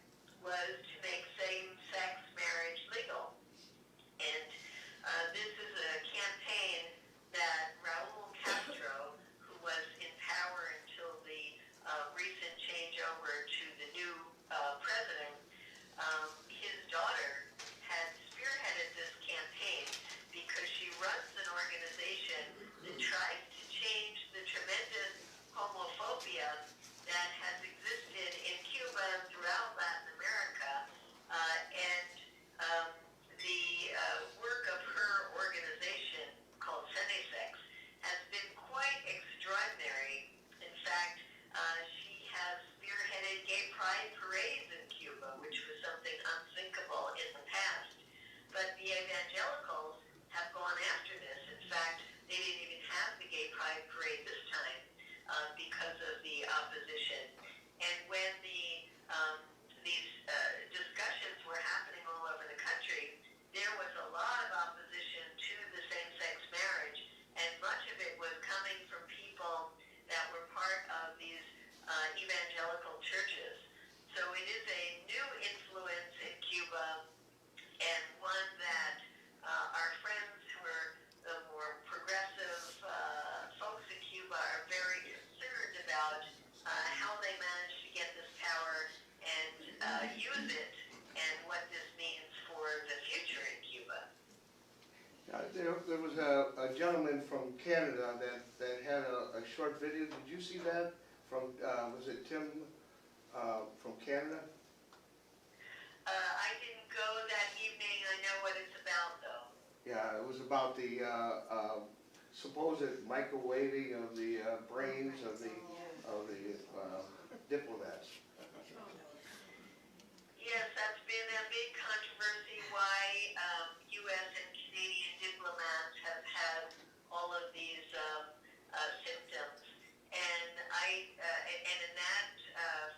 was to make same-sex marriage legal. And this is a campaign that Raul Castro, who was in power until the recent changeover to the new president, his daughter had spearheaded this campaign because she runs an organization that tries to change the tremendous homophobia that has existed in Cuba and throughout Latin America. And the work of her organization, called Senesex, has been quite extraordinary. In fact, she has spearheaded gay pride parades in Cuba, which was something unthinkable in the past. But the evangelicals have gone after this. In fact, they didn't even have the gay pride parade this time because of the opposition. And when these discussions were happening all over the country, there was a lot of opposition to the same-sex marriage, and much of it was coming from people that were part of these evangelical churches. So it is a new influence in Cuba, and one that our friends who are the more progressive folks in Cuba are very concerned about how they managed to get this power and use it, and what this means for the future in Cuba. There was a gentleman from Canada that had a short video. Did you see that? From, was it Tim from Canada? I didn't go that evening. I know what it's about, though. Yeah, it was about the supposed microwaving of the brains of the diplomats. Yes, that's been a big controversy why U.S. and Canadian diplomats have had all of these symptoms. And and in that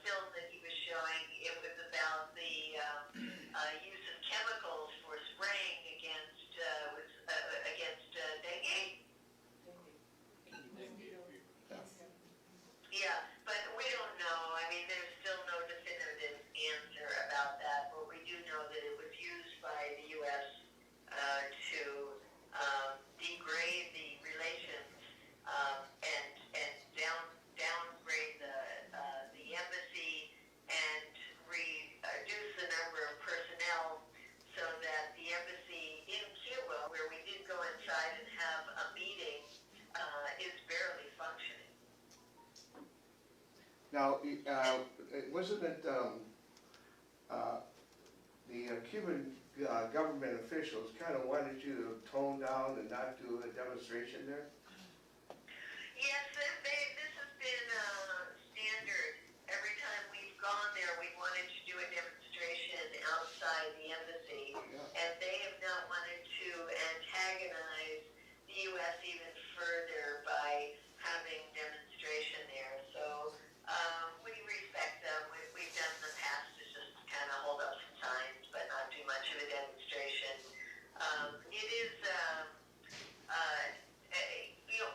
film that he was showing, it was about the use of chemicals for spraying against dengue. Yeah, but we don't know. I mean, there's still no definitive answer about that, but we do know that Now, wasn't it, the Cuban government officials kind of wanted you to tone down and not do a demonstration there? Yes, this has been standard. Every time we've gone there, we wanted to do a demonstration outside the embassy, and they have not wanted to antagonize the U.S. even further by having demonstration there. So we respect them. We've done in the past to just kind of hold up some signs, but not do much of a demonstration. It is,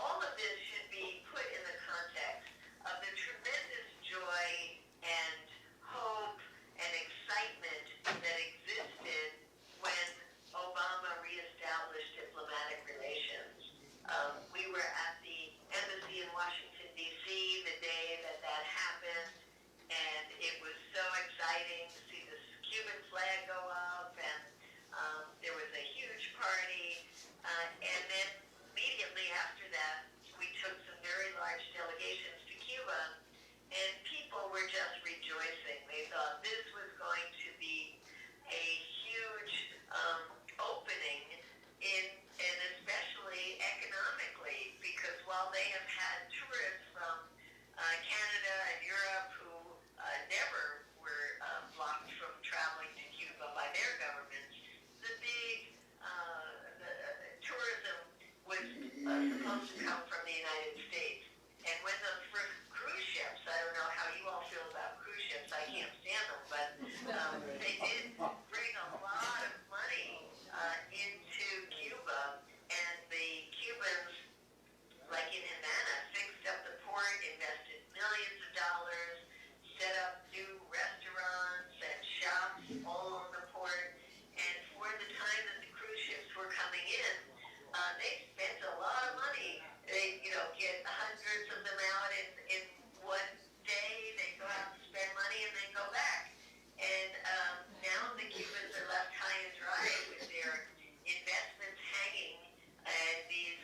all of this should be put in the context of the tremendous joy and hope and excitement that existed when Obama reestablished diplomatic relations. We were at the embassy in Washington, D.C. the day that happened, and it was so exciting to see the Cuban flag go up, and there was a huge party, and then immediately after that, we took some very large delegations to Cuba, and people were just rejoicing. They thought this was going to be a huge opening and especially economically, because while they have had tourists from Canada and Europe who never were blocked from traveling to Cuba by their governments, the big tourism was supposed to come from the United States. And when those first cruise ships, I don't know how you all feel about cruise ships, I can't stand them, but they did bring a lot of money into Cuba, and the Cubans, like in Havana, fixed up the port, invested millions of dollars, set up new restaurants and shops all on the port, and for the time that the cruise ships were coming in, they spent a lot of money. They, get hundreds of them out in one day. They go out and spend money and then go back. And now the Cubans are left high and dry with their investments hanging and these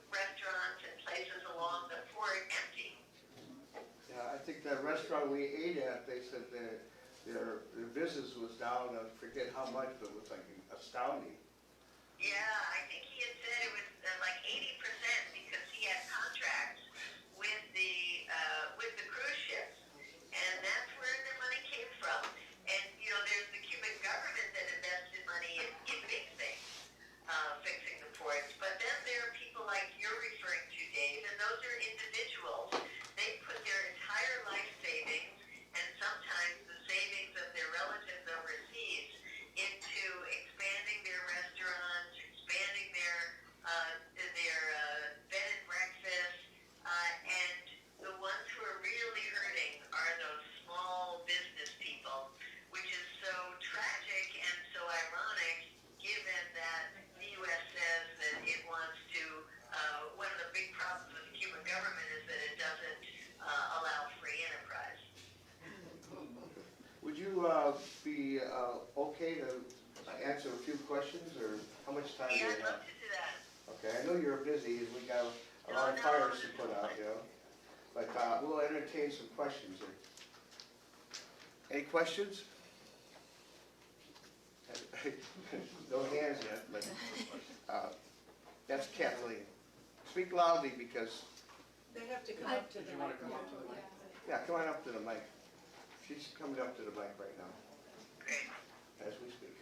restaurants and places along the port empty. Yeah, I think that restaurant we ate at, they said that their business was down, I forget how much, but it was like astounding. Yeah, I think he had said it was like 80% because he had contracts with the cruise ships, and that's where the money came from. And there's the Cuban government that invested money in big things, fixing the ports. But then there are people like you're referring to, Dave, and those are individuals. They put their entire life savings and sometimes the savings of their relatives overseas into expanding their restaurants, expanding their bed and breakfast, and the ones who are really hurting are those small business people, which is so tragic and so ironic, given that the U.S. says that it wants to. One of the big problems with the Cuban government is that it doesn't allow free enterprise. Would you be okay to answer a few questions, or how much time do you Yeah, I'd have? love to do that. Okay, I know you're busy, and we got a lot of fires to put out, but we'll entertain some questions here. Any questions? No hands yet, but that's Kathleen. Speak loudly because, They have to come up to the microphone. yeah, come on up to the mic. She's coming up to the mic right now, Great. as we speak.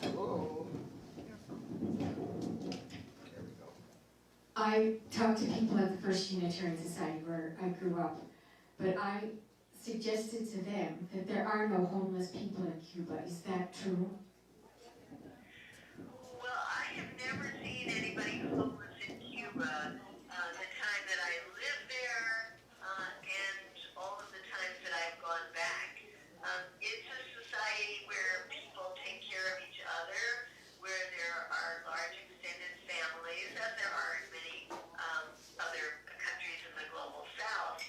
Hello? There we go. I talked to people at the First Unitarian Society where I grew up, but I suggested to them that there are no homeless people in Cuba. Is that true? Well, I have never seen anybody homeless in Cuba. The time that I lived there, and all of the times that I've gone back. It's a society where people take care of each other, where there are large extended families, as there are in many other countries in the global south.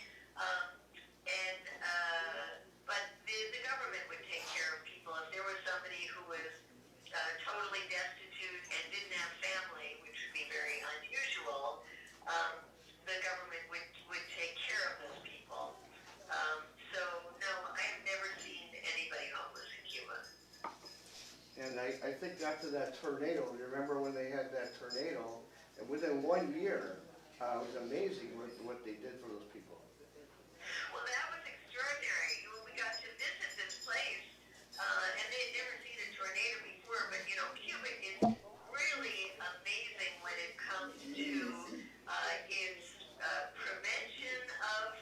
But the government would take care of people. If there was somebody who was totally destitute and didn't have family, which would be very unusual, And I think after that tornado, you remember when they had that tornado, and within 1 year, it was amazing what they did for those people. Well, that was extraordinary. We got to visit this place, and they had never seen a tornado before, but you know, Cuba is really amazing when it comes to its prevention of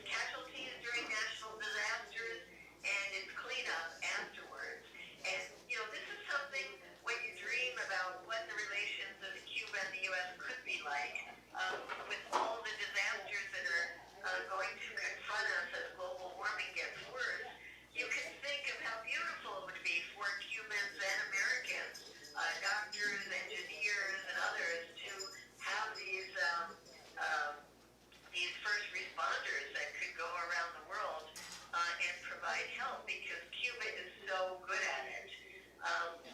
casualties during national disasters and its cleanup afterwards. And you know, this is something when you dream about what the relations of Cuba and the U.S. could be like, with all the disasters that are going to confront us as global warming gets worse, you can think of how beautiful it would be for Cubans and Americans, doctors, engineers, and others to have these first responders that could go around the world and provide help, because Cuba is so good at it.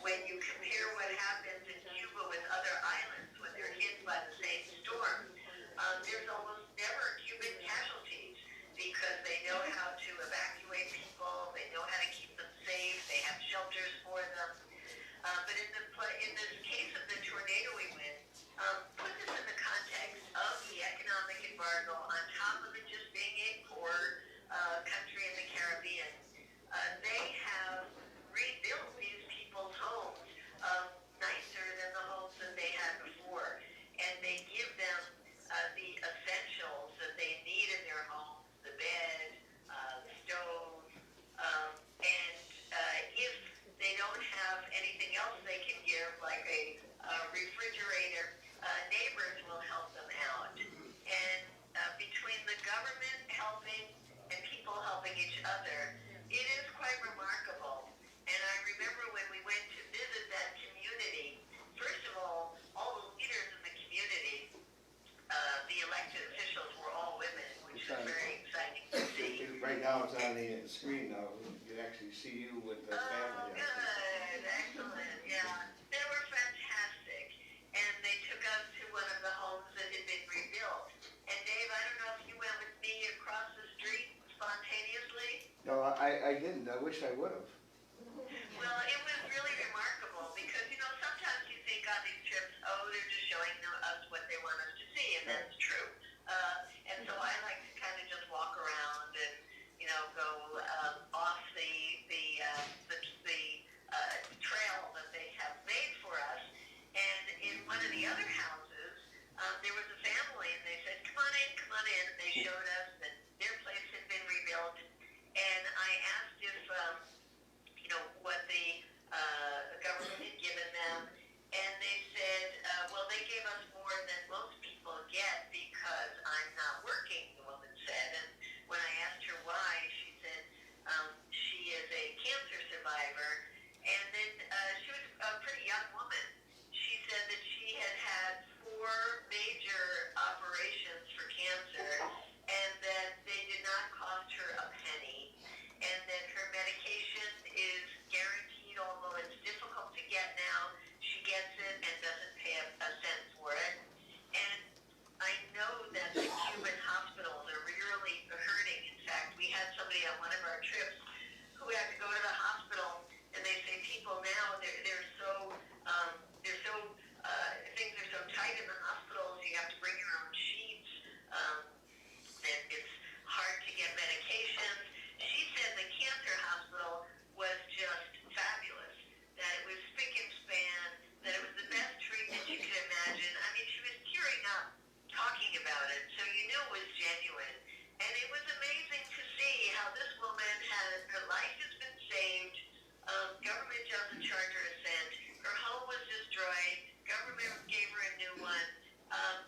When you compare what happens in Cuba with other islands when they're hit by the same storm, there's almost never Cuban casualties because they know how to evacuate people, they know how to keep them safe, they have shelters for them. But in this case of the tornado we went, put this in the context of the economic embargo on top of it just being a poor country in the Caribbean. They have rebuilt these people's homes nicer than the homes that they had before, and they give them the essentials that they need in their homes, the bed, the stove, and if they don't have anything else they can give, like a refrigerator, neighbors will help them out. And between the government helping and people helping each other, it is quite remarkable. And I remember when we went to visit that community, first of all the leaders in the community, the elected officials were all women, which is very exciting to see. Right now, it's on the screen now, you actually see you with the family. Oh, good, excellent, yeah. They were fantastic, and they took us to one of the homes that had been rebuilt. And Dave, I don't know if you went with me across the street spontaneously? No, I didn't, I wish I would have. Well, it was really remarkable because, you know, sometimes you think on these trips, oh, they're just showing us what they want us to see, and that's true. And so I like to kind of just walk around and, you know, go off the trail that they have made for us. And in one of the other houses, there was a family, and they said, come on in, and they showed us that their place had been rebuilt. And I asked if, you know, what the government had given them, and they said, well, they gave us more than most people get because I'm not working, the woman said. And when I asked her why, she said she is a cancer survivor, and then she was a pretty young woman. She said that she had had 4 major operations for cancer, and that they did not cost her a penny, and that her medication is guaranteed, although it's difficult to get now. She gets it and doesn't pay a cent for it. And I know that the Cuban hospitals are really hurting. In fact, we had somebody on one of our trips who had to go to the hospital, and they say people now, they're so things are so tight in the hospitals, you have to bring your own sheets, that it's hard to get medications. She said the cancer hospital was just fabulous, that it was spick and span, that it was the best treatment you could imagine. I mean, she was tearing up talking about it, so you knew it was genuine. And it was amazing to see how this woman her life has been saved, government doesn't charge her a cent, her home was destroyed, government gave her a new one.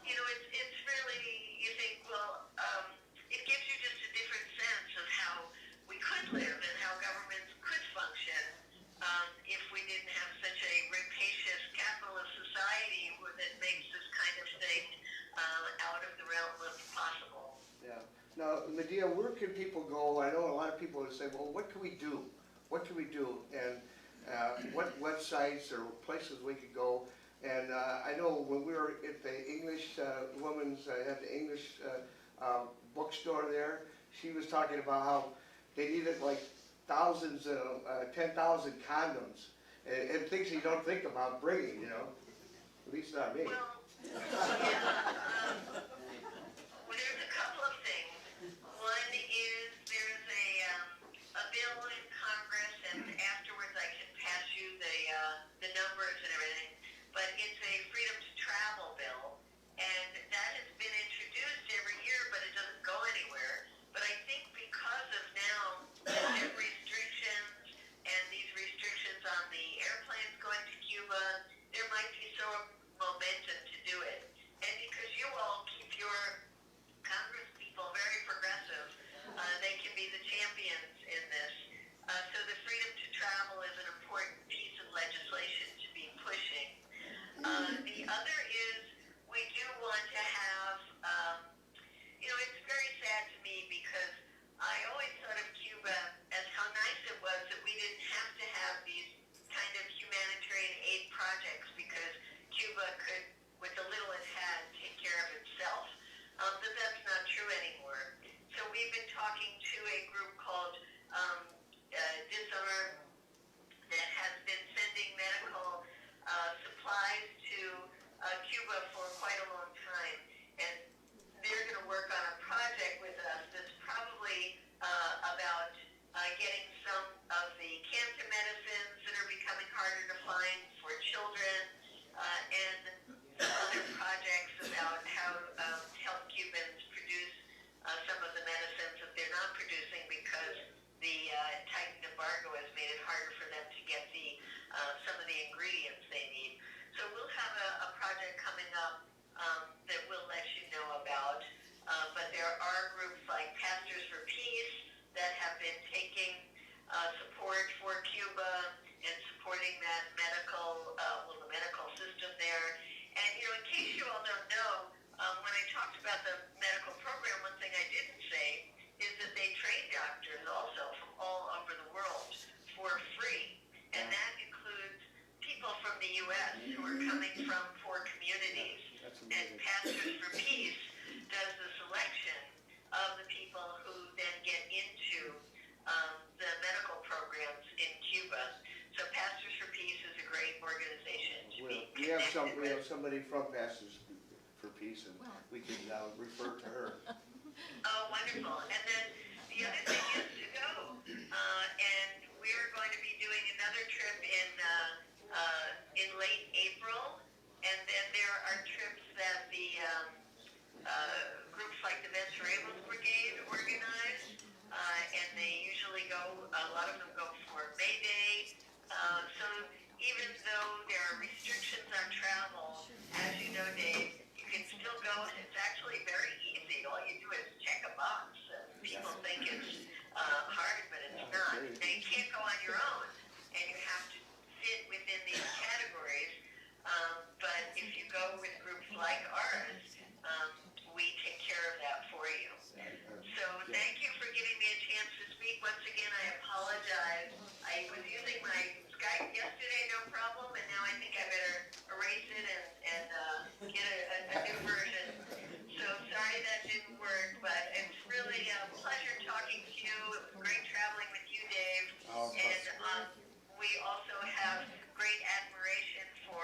You know, it's really, you think, well, it gives you just a different sense of how we could live and how governments could function if we didn't have such a rapacious capitalist society that makes this kind of thing out of the realm of possible. Yeah. Now, Medea, where can people go? I know a lot of people would say, well, what can we do? What can we do? And what websites or places we could go? And I know when we were at the English at the English bookstore there, she was talking about how they needed like thousands of, 10,000 condoms, and things you don't think about bringing, you know? At least not me. Well, there's a couple of things. One is there's a bill in Congress, and afterwards I can pass you the numbers and everything, but it's a freedom to travel bill, and that has been introduced every year, but it doesn't go anywhere. But I think because of now the restrictions and these restrictions on the airplanes going to Cuba, there might be some momentum to do it. And because you all keep your Congress people very progressive, they can be the champions in this. So the freedom to travel is an important piece of legislation to be pushing. The other is we do want to have, it's very sad to me because I always thought of Cuba as how nice it was that we didn't have to have these kind of humanitarian aid projects because Cuba could, with the little it had, take care of itself. But that's not true anymore. So we've been talking to a group called Disarm that has been sending medical supplies to Cuba for quite a long time. And they're going to work on a project with us that's probably about getting some of the cancer medicines that are becoming harder to find for children, and some other projects about how to help Cubans produce some of the medicines that they're not producing because the tightened embargo has made it harder for them to get some of the ingredients they need. So we'll have a project coming up that we'll let you know about. But there are groups like Pastors for Peace that have been taking support for Cuba and supporting that the medical system there. And in case you all don't know, when I talked about the medical program, one thing I didn't say is that they train doctors also from all over the world for free. And that includes people from the U.S. who are coming from poor communities. And Pastors for Peace does the selection of the people who then get into the medical programs in Cuba. So Pastors for Peace is a great organization to be We have connected we have with. somebody from Pastors for Peace, and we can refer to her. Oh, wonderful. And then the other thing is to go. And we are going to be doing another trip in late April. And then there are trips that the groups like the Venceremos Brigade organize. And they usually go, a lot of them go for May Day. So even though there are restrictions on travel, as you know, Dave, you can still go, and it's actually very easy. All you do is check a box. People think it's hard, but it's not. Now, you can't go on your own, and you have to fit within these categories. But if you go with groups like ours, we take care of that for you. So thank you for giving me a chance to speak. Once again, I apologize. I was using my Skype yesterday, no problem, and now I think I better erase it and get a new version. So sorry that didn't work, but it's really a pleasure talking to you. It was great traveling with you, Dave. And we also have great admiration for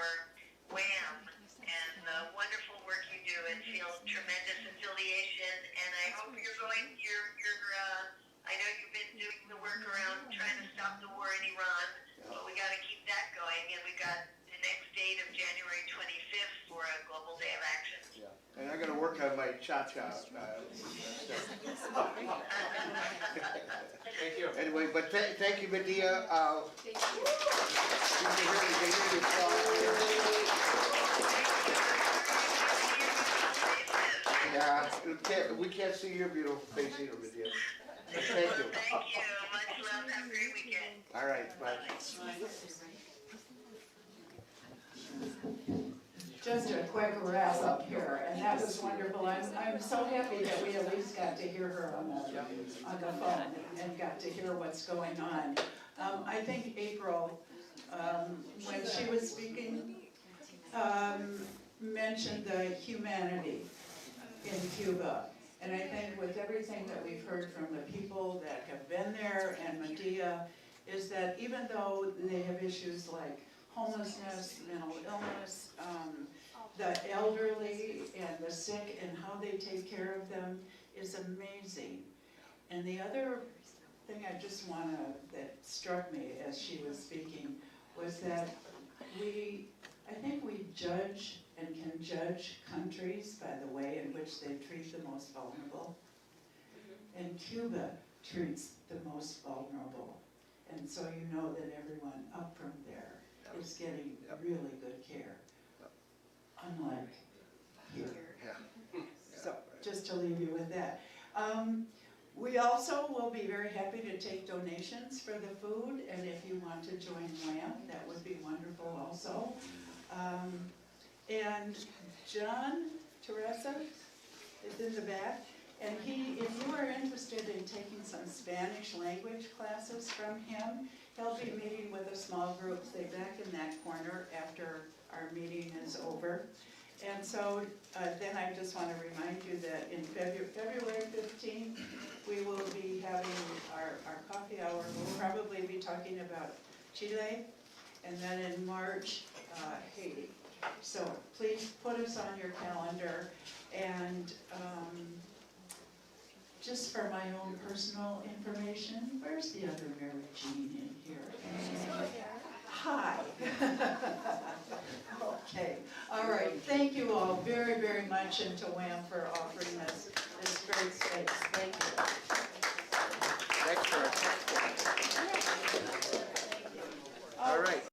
WHAM and the wonderful work you do, and feel tremendous affiliation. And I hope you're going. I know you've been doing the work around trying to stop the war in Iran, but we got to keep that going. And we got the next date of January 25th for a Global Day of Action. Yeah. And I'm going to work on my cha-cha. Thank you. Anyway, but thank you, Medea. Thank you. Yeah, we can't see your beautiful face either, Medea. Thank you. Thank you. Much love. Have a great weekend. All right, bye. Just a quick wrap up here, and that was wonderful. I'm so happy that we at least got to hear her on the phone and got to hear what's going on. I think April, when she was speaking, mentioned the humanity in Cuba And I think with everything that we've heard from the people that have been there and Medea, is that even though they have issues like homelessness, mental illness, the elderly and the sick and how they take care of them is amazing. And the other thing that struck me as she was speaking was that I think we judge and can judge countries by the way in which they treat the most vulnerable. And Cuba treats the most vulnerable. And so you know that everyone up from there is getting really good care, unlike here. So, just to leave you with that. We also will be very happy to take donations for the food, and if you want to join WHAM, that would be wonderful also. And John Teresa is in the back, and if you are interested in taking some Spanish language classes from him, he'll be meeting with a small group, say back in that corner after our meeting is over. And so then I just want to remind you that in February 15th, we will be having our coffee hour. We'll probably be talking about Chile, and then in March, Haiti. So please put us on your calendar. And just for my own personal information, where's the other Mary Jean in here? Hi. Okay. All right. Thank you all very, very much, and to WHAM for offering us this great space. Thank you. Thanks, All right.